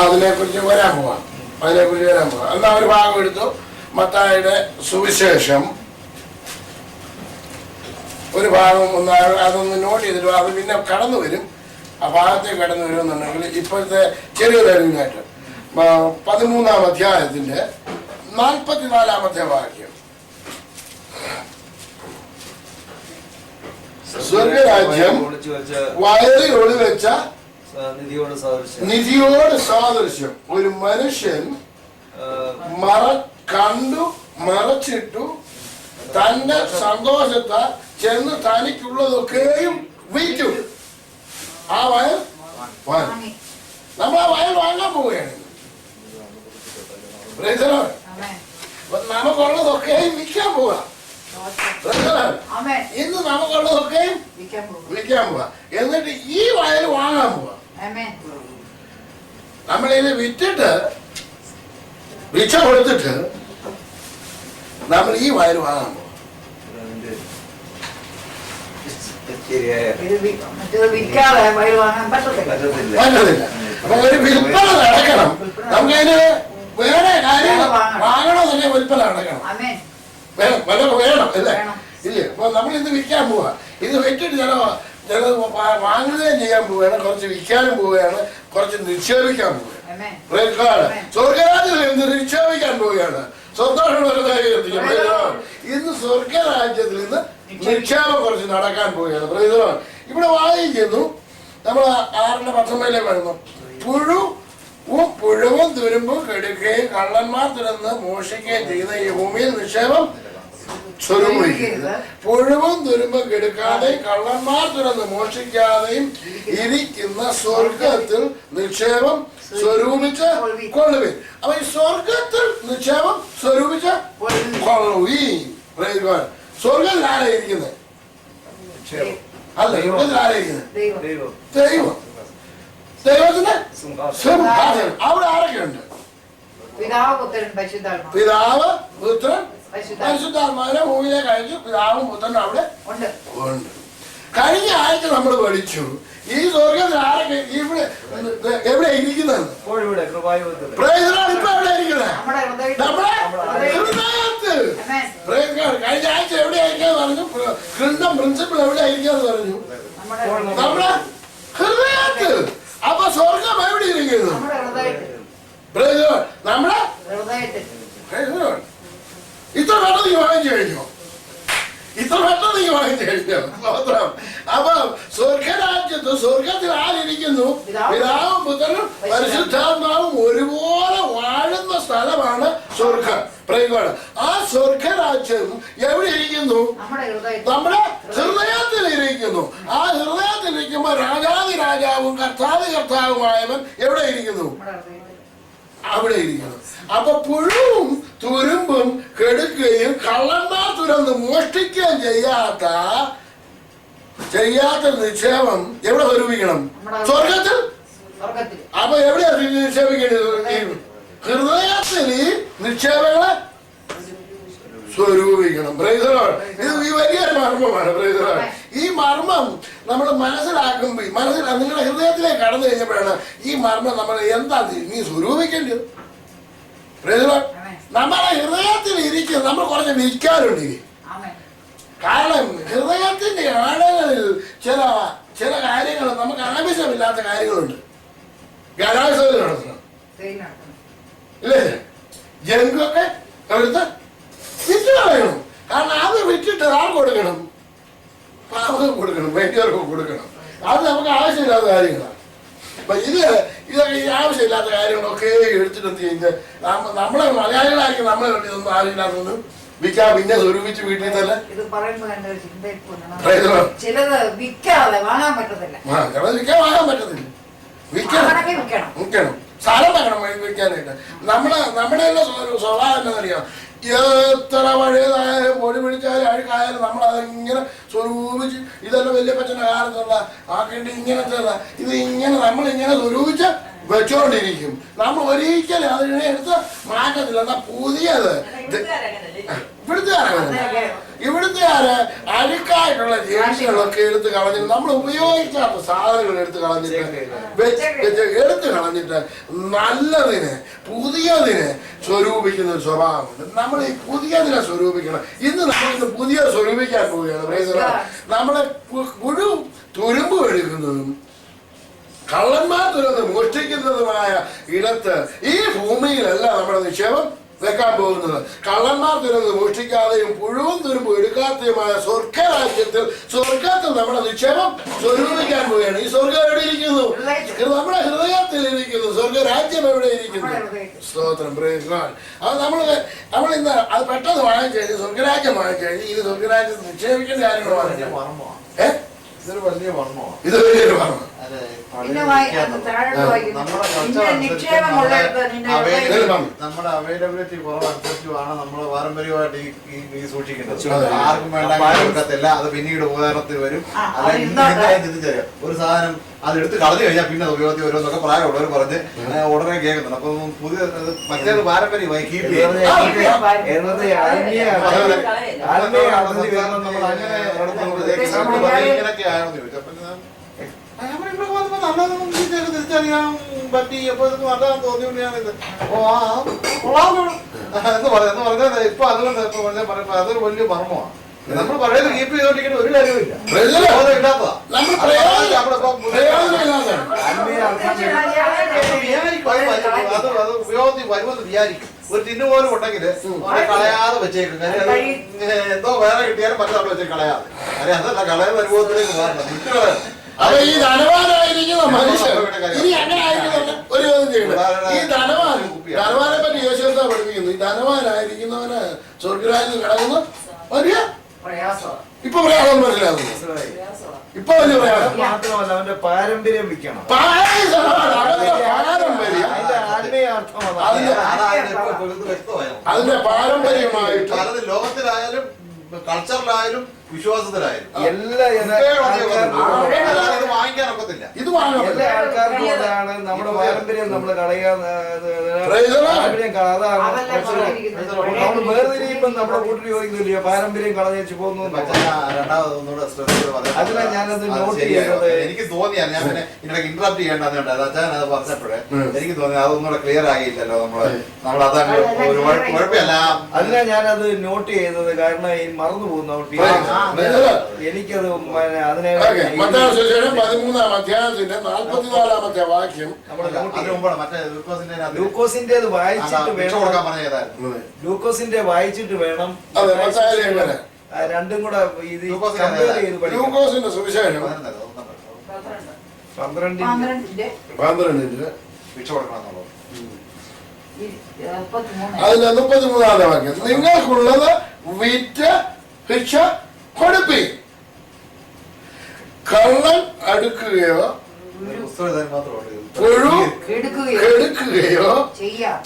അതിനെക്കുറിച്ച് വരാൻ പോവാം. എന്നാ ഒരു ഭാഗം എടുത്തു. മത്തായിയുടെ സുവിശേഷം ഒരു ഭാഗം അതൊന്ന് നോട്ട് ചെയ്തിട്ട് അത് പിന്നെ കടന്നു വരും. ആ ഭാഗത്തേക്ക് കടന്നു വരുമെന്നുണ്ടെങ്കിൽ ഇപ്പോഴത്തെ ചെറിയൊരു അറിവിനായിട്ട് 13-ാം അധ്യായത്തിന്റെ 44-ാമത്തെ വാക്യം, സ്വർഗരാജ്യം വയലിൽ ഒളിവെച്ച നിധിയോട് സാദൃശ്യം. ഒരു മനുഷ്യൻ മറച്ചിട്ടു തന്റെ സന്തോഷത്താൽ ചെന്ന് തനിക്കുള്ളതൊക്കെയും വിറ്റു ആ വയൽ വാങ്ങി. നമ്മൾ ആ വയൽ വാങ്ങാൻ പോവുകയാണ്. നമുക്കുള്ളതൊക്കെയും വിൽക്കാൻ പോവാ. ഇന്ന് നമുക്കുള്ളതൊക്കെയും വിൽക്കാൻ പോവാ. എന്നിട്ട് ഈ വയൽ വാങ്ങാൻ പോവാ. നമ്മളിത് വിറ്റിട്ട് ഭിക്ഷ കൊടുത്തിട്ട് നമ്മൾ ഈ വയൽ വാങ്ങാൻ പോവാ. ശരിയായ മറ്റേത് വിൽക്കാതെ വയറ് വാങ്ങാൻ പറ്റത്തില്ല. പറ്റത്തില്ല. അപ്പൊ ഒരു വിൽപ്പന നടക്കണം. നമുക്കതിന് വേറെ കാര്യങ്ങൾ വാങ്ങണമെന്നുണ്ടെങ്കിൽ വിൽപ്പന നടക്കണം. ആമേൻ. വേണം അല്ലേ? ഇല്ല. അപ്പൊ നമ്മൾ ഇത് വിൽക്കാൻ പോവാ. ഇത് വെച്ചിട്ട് ചിലത് വാങ്ങുകയും ചെയ്യാൻ പോവുകയാണ്, കുറച്ച് വിൽക്കാനും പോവുകയാണ്, കുറച്ച് നിക്ഷേപിക്കാൻ പോവുകയാണ്. സ്വർഗരാജ്യത്തിൽ നിന്ന് നിക്ഷേപിക്കാൻ പോവുകയാണ്. ഇന്ന് സ്വർഗരാജ്യത്തിൽ നിന്ന് നിക്ഷേപം കുറച്ച് നടക്കാൻ പോവുകയാണ്. ഇവിടെ വായിക്കുന്നു, നമ്മൾ 6:19 വരുന്നു. പുഴുവും തുരുമ്പും കെടുക്കുകയും കള്ളന്മാർ തുറന്ന് മോഷിക്കുകയും ചെയ്യുന്ന ഈ ഭൂമിയിൽ നിക്ഷേപം സ്വരൂപിക്കുന്നത്. പുഴുവും തുരുമ്പും കെടുക്കാതെയും കള്ളന്മാർ തുറന്ന് മോഷിക്കാതെയും ഇരിക്കുന്ന സ്വർഗത്തിൽ നിക്ഷേപം സ്വരൂപിച്ച് കൊള്ളുവിൻ. അപ്പൊ ഈ സ്വർഗത്തിൽ നിക്ഷേപം സ്വരൂപിച്ച് കൊള്ളുവീൻ. സ്വർഗത്തിൽ ആരാ ഇരിക്കുന്നത്? അല്ല, സ്വർഗത്തിൽ ആരാ ഇരിക്കുന്നത്? ദൈവം. ദൈവത്തിന്റെ സിംഹാസനം. അവിടെ ആരൊക്കെയുണ്ട്? പിതാവ് പുത്രൻ പരിശുദ്ധാത്മാവ്. പിതാവ് പുത്രൻ പരിശുദ്ധാത്മാവിനെ ഭൂമിയിലേക്ക് അയച്ചു. പിതാവും പുത്രനും അവിടെ ഉണ്ട്. കഴിഞ്ഞ ആഴ്ച നമ്മൾ പഠിച്ചു ഈ സ്വർഗത്തിൽ ആരൊക്കെ ഇവിടെ എവിടെ ഇരിക്കുന്നത്? ഇപ്പൊ എവിടെ ഇരിക്കുന്നത്? നമ്മുടെ ഹൃദയത്തിൽ. കഴിഞ്ഞ ആഴ്ച എവിടെ ആയിരിക്കാന്ന് പറഞ്ഞു. കൃഷ്ണൻ പ്രിൻസിപ്പിൾ എവിടെ ആയിരിക്കാന്ന് പറഞ്ഞു. നമ്മുടെ ഹൃദയത്തിൽ. അപ്പൊ സ്വർഗം എവിടെ ഇരിക്കുന്നു? നമ്മുടെ ഇത്ര പെട്ടെന്ന് നീ വാങ്ങിച്ചു കഴിഞ്ഞോ? അപ്പൊ സ്വർഗരാജ്യത്ത് സ്വർഗത്തിൽ ആരിയ്ക്കുന്നു? പിതാവും പുത്രനും പരിശുദ്ധാത്മാവും ഒരുപോലെ വാഴുന്ന സ്ഥലമാണ് സ്വർഗം. ആ സ്വർഗരാജ്യം എവിടെ ഇരിക്കുന്നു? നമ്മുടെ ഹൃദയത്തിൽ ഇരിക്കുന്നു. ആ ഹൃദയത്തിൽ ഇരിക്കുമ്പോ രാജാതി രാജാവും കർത്താതി കർത്താവുമായവൻ എവിടെ ഇരിക്കുന്നു? അവിടെ ഇരിക്കുന്നു. അപ്പൊ പുഴുവും തുരുമ്പും കെടുക്കുകയും കള്ളന്മാർ തുറന്ന് മോഷ്ടിക്കുകയും ചെയ്യാത്ത നിക്ഷേപം എവിടെ സ്വരൂപിക്കണം? സ്വർഗത്തിൽ. അപ്പൊ എവിടെയാ നിക്ഷേപിക്കേണ്ടത്? ഹൃദയത്തിൽ ഈ നിക്ഷേപങ്ങളെ സ്വരൂപിക്കണം. ഇത് ഈ വലിയൊരു മർമ്മമാണ്. ഈ മർമ്മം നമ്മൾ മനസ്സിലാക്കുമ്പോൾ നിങ്ങളുടെ ഹൃദയത്തിലേക്ക് കടന്നു കഴിഞ്ഞപ്പോഴാണ് ഈ മർമ്മം നമ്മൾ എന്താ നീ സ്വരൂപിക്കേണ്ടത്. നമ്മുടെ ഹൃദയത്തിൽ ഇരിക്കും. നമ്മൾ കുറച്ച് വിൽക്കാറുണ്ട് ഇനി. കാരണം ഹൃദയത്തിന്റെ ആഴങ്ങളിൽ ചില കാര്യങ്ങൾ നമുക്ക് ആവശ്യമില്ലാത്ത കാര്യങ്ങളുണ്ട്. ഗലാശയിൽ നടത്തണം ഇല്ലേ? ജങ്കൊക്കെ അവിടുത്തെ വിറ്റ് കളയണം. കാരണം അത് വിറ്റിട്ട് ആർക്ക് കൊടുക്കണം? പാവങ്ങൾക്ക് കൊടുക്കണം, വേണ്ടിയവർക്ക് കൊടുക്കണം. അത് നമുക്ക് ആവശ്യമില്ലാത്ത കാര്യങ്ങളാണ്. അപ്പൊ ഇതൊക്കെ ഈ ആവശ്യമില്ലാത്ത കാര്യങ്ങളൊക്കെ എടുത്തിട്ട് എന്ത് കഴിഞ്ഞാൽ നമ്മളെ മലയാളികളായിരിക്കും നമ്മളെ വേണ്ടി ഒന്നും ആവശ്യമില്ലാത്തൊന്നും വിൽക്കാൻ പിന്നെ സ്വരൂപിച്ച് വീട്ടിൽ തന്നെ. ഇത് പറയുമ്പോൾ ചിലത് വിൽക്കാതെ വാങ്ങാൻ പറ്റത്തില്ല. വിൽക്കാൻ പറ്റത്തില്ല. വിൽക്കണം. സ്ഥലം വെക്കണം വിൽക്കാനായിട്ട്. നമ്മുടെ സ്വഭാവം എന്താണെന്നറിയാം. എത്ര പഴയതായാലും പൊടി പിടിച്ചാലും അഴുക്കായാലും നമ്മൾ അതിങ്ങനെ സ്വരൂപിച്ച് ഇതെല്ലാം വലിയ പച്ചൻ്റെ കാലത്തുള്ള ആക്കേണ്ടി ഇങ്ങനത്തെ ഇത് ഇങ്ങനെ നമ്മളിങ്ങനെ സ്വരൂപിച്ച് വെച്ചോണ്ടിരിക്കും. നമ്മൾ ഒരിക്കലും അതിനെ എടുത്ത് മാറ്റത്തില്ല. എന്നാ പുതിയത് ഇവിടുത്തെ അഴുക്കായിട്ടുള്ള ജേഴ്സികളൊക്കെ എടുത്ത് കളഞ്ഞിട്ട് നമ്മൾ ഉപയോഗിക്കാത്ത സാധനങ്ങൾ എടുത്ത് കളഞ്ഞിട്ട് നല്ലതിനെ പുതിയതിനെ സ്വരൂപിക്കുന്ന ഒരു സ്വഭാവമുണ്ട്. നമ്മൾ ഈ പുതിയതിനെ സ്വരൂപിക്കണം. ഇന്ന് നമ്മളിന്ന് പുതിയ സ്വരൂപിക്കാൻ പോവുകയാണ്. നമ്മളെ പുഴു തുരുമ്പ് എടുക്കുന്നതും കള്ളന്മാർ തുറന്ന് മോഷ്ടിക്കുന്നതുമായ ഇടത്ത് ഈ ഭൂമിയിലല്ല നമ്മുടെ നിക്ഷേപം വെക്കാൻ പോകുന്നത്. കള്ളന്മാർ തുറന്ന് മോഷ്ടിക്കാതെയും പുഴുവും തുരുമ്പും എടുക്കാത്തതുമായ സ്വർഗത്തിൽ നമ്മുടെ നിക്ഷേപം സ്വരൂപിക്കാൻ പോവുകയാണ്. ഈ സ്വർഗം എവിടെ ഇരിക്കുന്നു? നമ്മുടെ ഹൃദയത്തിൽ ഇരിക്കുന്നു. സ്വർഗരാജ്യം എവിടെ ഇരിക്കുന്നു? സ്തോത്രം. അത് നമ്മളിന്ന് അത് പെട്ടെന്ന് വാങ്ങിച്ചു കഴിഞ്ഞു. സ്വർഗരാജ്യം വാങ്ങിച്ചു കഴിഞ്ഞു. ഇത് സ്വർഗരാജ്യത്ത് നിക്ഷേപിക്കേണ്ട കാര്യങ്ങൾ വാങ്ങിച്ചു. ഇതൊരു വലിയ വർണ്ണമാണ്. ഇത് വലിയൊരു വർണ്ണം. നമ്മുടെ അവൈലബിലിറ്റി കുറവനുസരിച്ച് വേണം നമ്മൾ പാരമ്പര്യമായിട്ട് ഈ സൂക്ഷിക്കേണ്ടത്. ആർക്കും വേണ്ട കൊടുക്കത്തില്ല. അത് പിന്നീട് ഉപകരണത്തിൽ വരും. അല്ലെങ്കിൽ തിരിച്ചറിയാം. ഒരു സാധനം അതെടുത്ത് കളഞ്ഞു കഴിഞ്ഞാൽ പിന്നെ അത് ഉപയോഗത്തിൽ വരുമെന്നൊക്കെ പ്രായമുള്ളവർ പറഞ്ഞ് ഉടനെ കേൾക്കുന്നുണ്ട്. അപ്പൊ പുതിയ മറ്റേത് പാരമ്പര്യമായി കീപ്പ് ചെയ്യുന്നത് ഇങ്ങനെയൊക്കെ ആയെന്ന് ചോദിച്ചു. അപ്പൊ തിരിച്ചറിയാൻ പറ്റി. അപ്പൊ ഇതൊക്കെ നല്ലതാണെന്ന് തോന്നിയോണ്ട് ഞാനിത് എന്ന് പറഞ്ഞത് ഇപ്പൊ അതുകൊണ്ട് ഇപ്പൊ പറയുമ്പോ അതൊരു വലിയ മർമ്മമാണ്. നമ്മൾ പഴയത് കീപ്പ് ചെയ്തോണ്ടിരിക്കുന്ന ഒരു കാര്യമില്ല. ഇല്ലാത്തതാ അത് ഉപയോഗത്തിൽ വരുമെന്ന് വിചാരിക്കും. ഒരു ടിന്ന് പോലും ഉണ്ടെങ്കിൽ കളയാതെ വെച്ചേക്കും. എന്തോ വേറെ കിട്ടിയാലും മറ്റൊരാൾ വെച്ച് കളയാതെ. കാര്യം അതല്ല കളയുന്ന അനുഭവത്തിലേക്ക് മാറണം. അപ്പൊ ഈ ധനവാനായിരിക്കുന്ന മനുഷ്യൻ ഇനി അങ്ങനെ ആയിരിക്കുന്ന ഒരു ചോദ്യം ചെയ്യണം. ഈ ധനവാനെ പറ്റി യേശുദാ പഠിപ്പിക്കുന്നു. ഈ ധനവാനായിരിക്കുന്നവന് സ്വർഗ്ഗരാജ്യത്തിൽ കിടക്കുന്ന വലിയ ഇപ്പൊ പ്രയാസം മനസ്സിലാകുന്നു. ഇപ്പൊ വലിയ പ്രയാസം മാത്രമല്ല അവന്റെ പാരമ്പര്യം വിൽക്കണം. അതിന്റെ പാരമ്പര്യമായിട്ട് ലോകത്തിലായാലും കൾച്ചറിലായാലും വിശ്വാസത്തിലായാലും വാങ്ങിക്കാൻ ഒക്കത്തില്ല. ഇത് വാങ്ങാൻ എല്ലാ ആൾക്കാർക്കും അതാണ് നമ്മുടെ പാരമ്പര്യം. നമ്മൾ കളയാതെ നമ്മൾ വേർതിരിയുമ്പം നമ്മുടെ കൂട്ടിൽ ചോദിക്കുന്നില്ലയോ പാരമ്പര്യം കളഞ്ഞു പോകുന്നു. അതിനാ ഞാനത് നോട്ട് ചെയ്യുന്നത്. എനിക്ക് തോന്നിയാൽ ഞാൻ പിന്നെ ഇതിനൊക്കെ ഇന്ററപ്റ്റ് ചെയ്യേണ്ടതുണ്ട്. അച്ഛൻ അത് പറഞ്ഞപ്പോഴേ എനിക്ക് തോന്നി അതൊന്നുകൂടെ ക്ലിയർ ആയില്ലല്ലോ. നമ്മളതാണ് ഒരു കുഴപ്പമില്ല. അതിനാ ഞാനത് നോട്ട് ചെയ്തത്. കാരണം ഈ മറന്നു പോകുന്ന എനിക്കത് അതിനെ 13-ാം അധ്യായത്തിന്റെ 44-ാമത്തെ വാക്യം ലൂക്കോസിന്റേത് വായിച്ചിട്ട് വേണം. ലൂക്കോസിന്റെ വായിച്ചിട്ട് വേണം രണ്ടും കൂടെ ഇത് ലൂക്കോസിന്റെ സുവിശേഷം 12-ന്റെ അതിന്റെ 33-ാമത്തെ വാക്യം നിങ്ങൾക്കുള്ളത് വിറ്റ് ഭിക്ഷ കൊടുപ്പീൻ. കള്ളൻ അടുക്കുകയോ പുഴു കെടുക്കുകയോ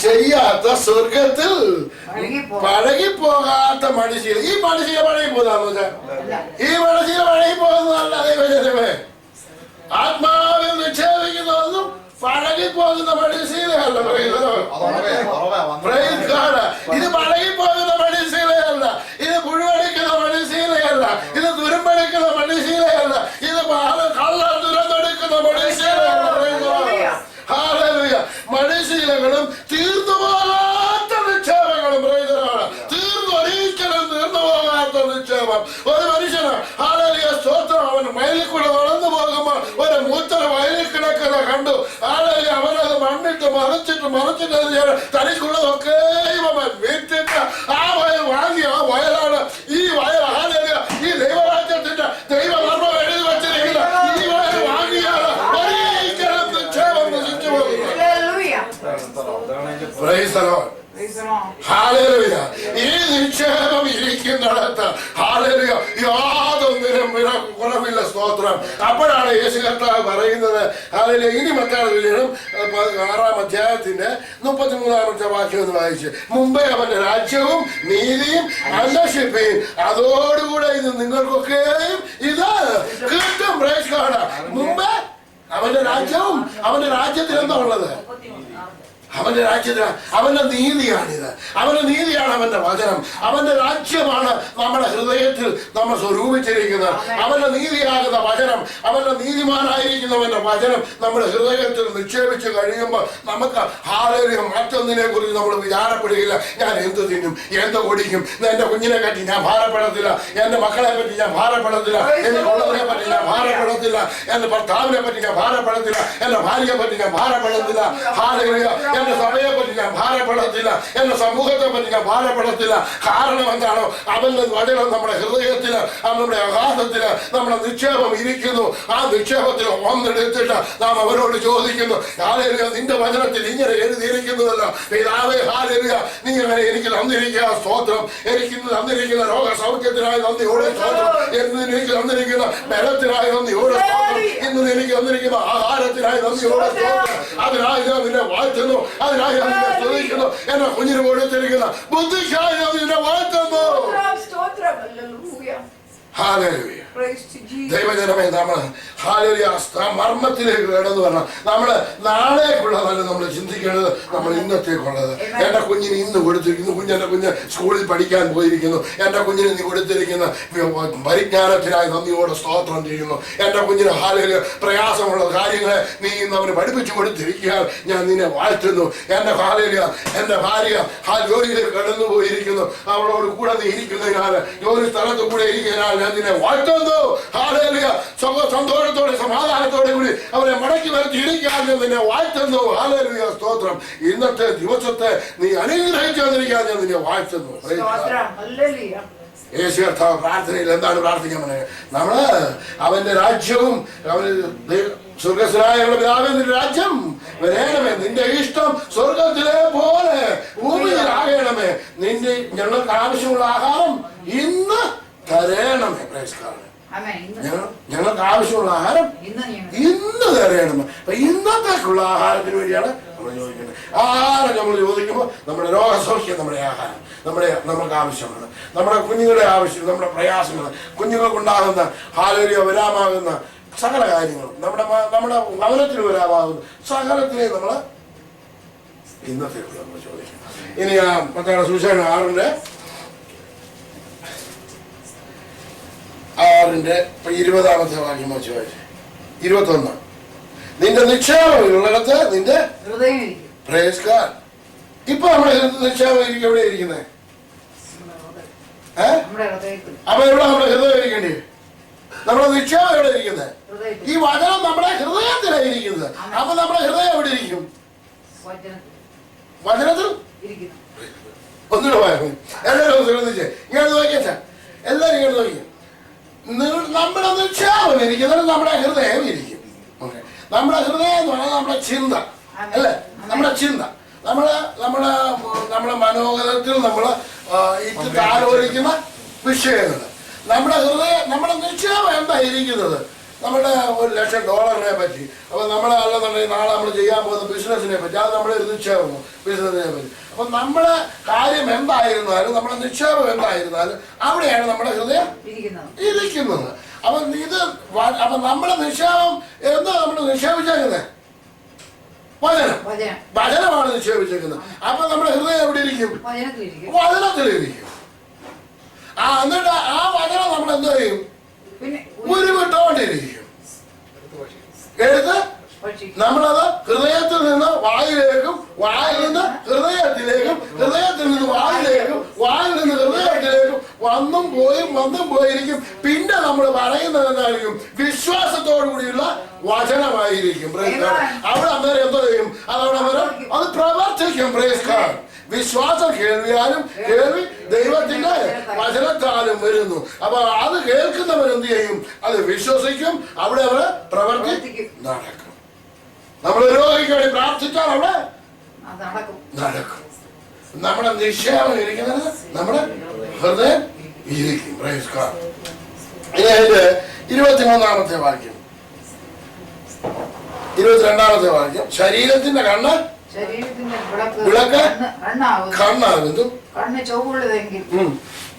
ചെയ്യാത്ത സ്വർഗത്തിൽ പഴകിപ്പോകാത്ത മനുഷ്യർ. ഈ മനുഷ്യരെ പഴകി പോകുന്നതാന്ന് വെച്ചാൽ ഈ മനുഷ്യരെ പഴകി പോകുന്നതല്ല. ദൈവജനമേ, ആത്മാവിൽ നിക്ഷേപിക്കുന്നതൊന്നും പഴകിപ്പോകുന്ന മനുഷ്യരല്ല. ഇത് പഴകിപ്പോകുന്ന മനുഷ്യരല്ല. ഇത് പുഴുവടിക്കുന്ന മനുഷ്യരല്ല. ഇത് തുരുമ്പടിക്കുന്ന മനുഷ്യരല്ല. ഇത് കള്ള തുരന്നെടുക്കുന്ന മനുഷ്യരല്ല. മനുഷ്യകളും തീർന്നു പോകാത്ത നിക്ഷേപങ്ങളും ഒരിക്കലും തീർന്നു പോകാത്ത നിക്ഷേപം. ഒരു മനുഷ്യന് ഹാലലിയ സ്തോത്രം അവൻ വയലിൽ കൂടെ നടന്നു പോകുമ്പോൾ ഒരു മൂത്തര വയലിൽ കിടക്കുന്ന കണ്ടു. ഹാലലിയ അവനത് മണ്ണിട്ട് മറിച്ചിട്ട് തനിക്കുള്ളതൊക്കെ അവൻ വീട്ടിട്ട് ആ വയൽ വാങ്ങി. ആ വയലാണ് ഈ വയൽ. ഹാലലിയ ഈ ദൈവരാജ്യത്തിന്റെ ദൈവധർമ്മം എഴുതി വച്ചിരിക്കുന്ന ഈ വയൽ വാങ്ങിയാണ് ഒരിക്കലും നിക്ഷേപം നശിച്ചു പോകുന്നത്. ഈ നിക്ഷേപം ഇരിക്കുന്നിടത്ത് ഹാലലിയ യാതൊന്നിനും കുറവില്ല. സ്തോത്രം. അപ്പോഴാണ് യേശു കർത്താവ് പറയുന്നത്. ഹാലലിയ ഇനി മറ്റാളിലും 6-ാം അധ്യായത്തിന്റെ 33-ാമത്തെ വാക്യം എന്ന് വായിച്ച് മുമ്പേ അവന്റെ രാജ്യവും നീതിയും അന്വേഷിപ്പീൻ അതോടുകൂടെ ഇത് നിങ്ങൾക്കൊക്കെയും ഇത് കിട്ടും. പ്രേക്ഷകരാണ് മുമ്പേ അവന്റെ രാജ്യവും അവന്റെ രാജ്യത്തിൽ എന്താ ഉള്ളത്? അവന്റെ രാജ്യത്തിന് അവന്റെ നീതിയാണിത്. അവന്റെ നീതിയാണ് അവന്റെ വചനം. അവന്റെ രാജ്യമാണ് നമ്മുടെ ഹൃദയത്തിൽ നമ്മൾ സ്വരൂപിച്ചിരിക്കുന്നത്. അവന്റെ നീതിയാകുന്ന വചനം, അവന്റെ നീതിമാനായിരിക്കുന്നവന്റെ വചനം നമ്മുടെ ഹൃദയത്തിൽ നിക്ഷേപിച്ച് കഴിയുമ്പോൾ നമുക്ക് ഹാലലിയ മറ്റൊന്നിനെ കുറിച്ച് നമ്മൾ വിചാരപ്പെടുകയില്ല. ഞാൻ എന്ത് തിന്നും, എന്ത് കുടിക്കും, എന്റെ കുഞ്ഞിനെ പറ്റി ഞാൻ ഭാരപ്പെടത്തില്ല, എന്റെ മക്കളെ പറ്റി ഞാൻ ഭാരപ്പെടത്തില്ല, എന്റെ കൊള്ളതിനെ പറ്റി ഞാൻ ഭാരപ്പെടത്തില്ല, എന്റെ ഭർത്താവിനെ പറ്റി ഞാൻ ഭാരപ്പെടത്തില്ല, എന്റെ ഭാര്യയെ പറ്റി ഞാൻ ഭാരപ്പെടത്തില്ല. ഹാലലിയ എന്റെ സഭയെ പറ്റി ഞാൻ ഭാരപ്പെടത്തില്ല, എന്റെ സമൂഹത്തെ പറ്റി ഞാൻ ഭാരപ്പെടത്തില്ല. കാരണം എന്താണോ? അവന്റെ വചനം നമ്മുടെ ഹൃദയത്തില്, നമ്മുടെ അഗാധത്തില് നമ്മുടെ നിക്ഷേപം ഇരിക്കുന്നു. ആ നിക്ഷേപത്തിൽ ഒന്നെടുത്തിട്ട് നാം അവരോട് ചോദിക്കുന്നു, ഹാലേലുയ നിന്റെ വചനത്തിൽ ഇങ്ങനെ എഴുതിയിരിക്കുന്നുവല്ലോ പിതാവേ, ഹാലേലുയ നീ അങ്ങനെ എനിക്ക് തന്നിരിക്കുക സ്തോത്രം. എനിക്ക് തന്നിരിക്കുന്ന രോഗസൗഖ്യത്തിനായി നന്ദിയോടെ സ്തോത്രം. എന്ന് എനിക്ക് തന്നിരിക്കുന്ന ബലത്തിനായി നന്ദിയോടെ സ്തോത്രം. ഇന്ന് എനിക്ക് തന്നിരിക്കുന്ന ആഹാരത്തിനായി നന്ദിയോടെ സ്തോത്രം. അതിനായി ഞാൻ നിന്നെ വാഴ്ത്തുന്നു, അതിനായി ഞാൻ നിന്നെ സ്തുതിക്കുന്നു. എന്നെ കുഞ്ഞിന് കൊടുത്തിരിക്കുന്ന ബുദ്ധിക്കായി ഞാൻ നിന്നെ വാഴ്ത്തുന്നു. ഹല്ലേലൂയ. ദൈവജനമേ, നമ്മൾ മർമ്മത്തിലേക്ക് കടന്നു വരണം. നമ്മള് നാളേക്കുള്ളതല്ല നമ്മൾ ചിന്തിക്കേണ്ടത്, നമ്മൾ ഇന്നത്തേക്കുള്ളത്. എന്റെ കുഞ്ഞിന് ഇന്ന് കൊടുത്തിരിക്കുന്നു, എന്റെ കുഞ്ഞ് സ്കൂളിൽ പഠിക്കാൻ പോയിരിക്കുന്നു, എന്റെ കുഞ്ഞിന് നീ കൊടുത്തിരിക്കുന്ന പരിജ്ഞാനത്തിനായി നന്ദിയോടെ സ്തോത്രം ചെയ്യുന്നു. എന്റെ കുഞ്ഞിന് ഹാലയില് പ്രയാസമുള്ള കാര്യങ്ങളെ നീ ഇന്ന് അവന് പഠിപ്പിച്ചു കൊടുത്തിരിക്കുക, ഞാൻ നിന്നെ വാഴ്ത്തുന്നു. എന്റെ ഹാലയില് എന്റെ ഭാര്യ ജോലിയിലേക്ക് കടന്നു പോയിരിക്കുന്നു, അവളോട് കൂടെ നീ ഇരിക്കുന്നതിനാൽ, ജോലി സ്ഥലത്ത് കൂടെ ഇരിക്കുന്നതിനാൽ ഞാൻ നിന്നെ വാഴ്ത്തുന്നു. ഹാലയില് സന്തോഷത്തോടെ സമാധാനത്തോടെ കൂടി അവരെ മടക്കി വരച്ചിരിക്കാൻ ഞാൻ നിന്നെ വാഴ്ത്തുന്നു. ഹാലയില് സ്തോത്രം. ഇന്നത്തെ ദിവസത്തെ നീ അനുഗ്രഹിച്ചു വന്നിരിക്കാൻ ഞാൻ നിന്നെ വാഴ്ത്തുന്നു. യേശു കർത്താവ് പ്രാർത്ഥനയിൽ എന്താണ് പ്രാർത്ഥിക്കാൻ പറയുന്നത്? നമ്മള് അവന്റെ രാജ്യവും സ്വർഗസ്വനായ പിതാവേ നിന്റെ രാജ്യം വരേണമേ, നിന്റെ ഇഷ്ടം സ്വർഗത്തിലെ പോലെ ഭൂമിയിലാകണമേ, നിന്റെ ഞങ്ങൾക്ക് ആവശ്യമുള്ള ആഹാരം ഇന്ന് തരേണമേ. ഞങ്ങൾക്ക് ആവശ്യമുള്ള ആഹാരം ഇന്ന് തരേണമേ. അപ്പൊ ഇന്നത്തേക്കുള്ള ആഹാരത്തിന് വേണ്ടിയാണ് നമ്മൾ ചോദിക്കുന്നത്. ആഹാരം നമ്മൾ ചോദിക്കുമ്പോൾ നമ്മുടെ രോഗസൗഖ്യം, നമ്മുടെ ആഹാരം നമുക്ക് ആവശ്യമാണ്. നമ്മുടെ കുഞ്ഞുങ്ങളുടെ ആവശ്യം, നമ്മുടെ പ്രയാസങ്ങൾ, കുഞ്ഞുങ്ങൾക്കുണ്ടാകുന്ന ഹാലരിയോ വരാമാകുന്ന സകല കാര്യങ്ങളും, നമ്മുടെ ഭവനത്തിന് വരാമാകുന്ന സകലത്തിനെ നമ്മൾ ഇന്നത്തേക്ക് നമ്മൾ ചോദിക്കണം. ഇനി ആ മത്തായിയുടെ സുവിശേഷം 6:20 വാക്യം വെച്ച് വായിച്ചു. 21. നിന്റെ നിക്ഷേപമുള്ളിടത്ത് നിന്റെ പ്രേസ് ഗോഡ്. ഇപ്പൊ നമ്മുടെ നിക്ഷേപം എവിടെ ഇരിക്കുന്നത്? അപ്പൊ എവിടെ നമ്മുടെ ഹൃദയം ഇരിക്കേണ്ടി? നമ്മുടെ നിക്ഷേപം എവിടെ ഇരിക്കുന്നത്? ഈ വചനം നമ്മുടെ ഹൃദയത്തിലാണ് ഇരിക്കുന്നത്. അപ്പൊ നമ്മുടെ ഹൃദയം എവിടെ ഇരിക്കും? വചനത്തിൽ. ഒന്നുകൂടെ വായിക്കും. എല്ലാവരും ശ്രദ്ധിച്ചേ, ഇങ്ങനെ നോക്കിയാ എല്ലാവരും ഇങ്ങനെ നോക്കി. നമ്മുടെ നിക്ഷേപം ഇരിക്കുന്നത് നമ്മുടെ ഹൃദയം ഇരിക്കും. നമ്മുടെ ഹൃദയം എന്ന് പറഞ്ഞാൽ നമ്മുടെ ചിന്ത അല്ലേ? നമ്മുടെ ചിന്ത, നമ്മുടെ മനോഗതത്തിൽ നമ്മൾ ആലോചിക്കുന്ന വിഷയങ്ങൾ, നമ്മുടെ ഹൃദയം, നമ്മുടെ നിക്ഷേപം എന്താ ഇരിക്കുന്നത്? നമ്മുടെ $1,00,000 പറ്റി, അപ്പൊ നമ്മളെ അല്ലെന്നുണ്ടെങ്കിൽ നാളെ നമ്മൾ ചെയ്യാൻ പോകുന്ന ബിസിനസിനെ പറ്റി, അത് നമ്മുടെ ഒരു നിക്ഷേപമോ ബിസിനസിനെ പറ്റി. അപ്പൊ നമ്മുടെ കാര്യം എന്തായിരുന്നാലും, നമ്മുടെ നിക്ഷേപം എന്തായിരുന്നാലും അവിടെയാണ് നമ്മുടെ ഹൃദയം ഇരിക്കുന്നത്. അപ്പൊ നമ്മുടെ നിക്ഷേപം എന്താ? നമ്മൾ നിക്ഷേപിച്ചേക്കുന്നത് വചനമാണ് നിക്ഷേപിച്ചേക്കുന്നത്. അപ്പൊ നമ്മുടെ ഹൃദയം എവിടെ ഇരിക്കും? വചനത്തിലിരിക്കും. എന്നിട്ട് ആ വചനം നമ്മൾ എന്ത് ചെയ്യും? ഉരുവിട്ടോണ്ടിരിക്കും. എഴുത്ത് നമ്മളത് ഹൃദയത്തിൽ നിന്ന് വായിലേക്കും, വായിൽ നിന്ന് ഹൃദയത്തിലേക്കും, ഹൃദയത്തിൽ നിന്ന് വായിലേക്കും, വായിൽ നിന്ന് ഹൃദയത്തിലേക്കും വന്നും പോയിരിക്കും. പിന്നെ നമ്മൾ പറയുന്നത് എന്തായിരിക്കും? വിശ്വാസത്തോടു കൂടിയുള്ള വചനമായിരിക്കും. അവിടെ അന്നേരം എന്തോ ചെയ്യും? അത് പ്രവർത്തിക്കും. വിശ്വാസം കേൾവിയാലും, കേൾവി ദൈവത്തിന്റെ വചനത്താലും വരുന്നു. അപ്പൊ അത് കേൾക്കുന്നവർ എന്ത് ചെയ്യും? അത് വിശ്വസിക്കും. അവിടെ അവർ പ്രവർത്തി നടക്കും. നമ്മൾ രോഗിക്ക് വേണ്ടി പ്രാർത്ഥിച്ചാൽ അവിടെ നടക്കും. നമ്മുടെ നിശ്ചയം ഇരിക്കുന്നത് നമ്മുടെ ഹൃദയം ഇരിക്കും. ഇനി അതിന്റെ 23-ാമത്തെ വാക്യം, 22-ാമത്തെ വാക്യം, ശരീരത്തിന്റെ കണ്ണ് വിളക്ക് കണ്ണാകുന്നു. കണ്ണ് ചൊവ്വുള്ളതെങ്കിൽ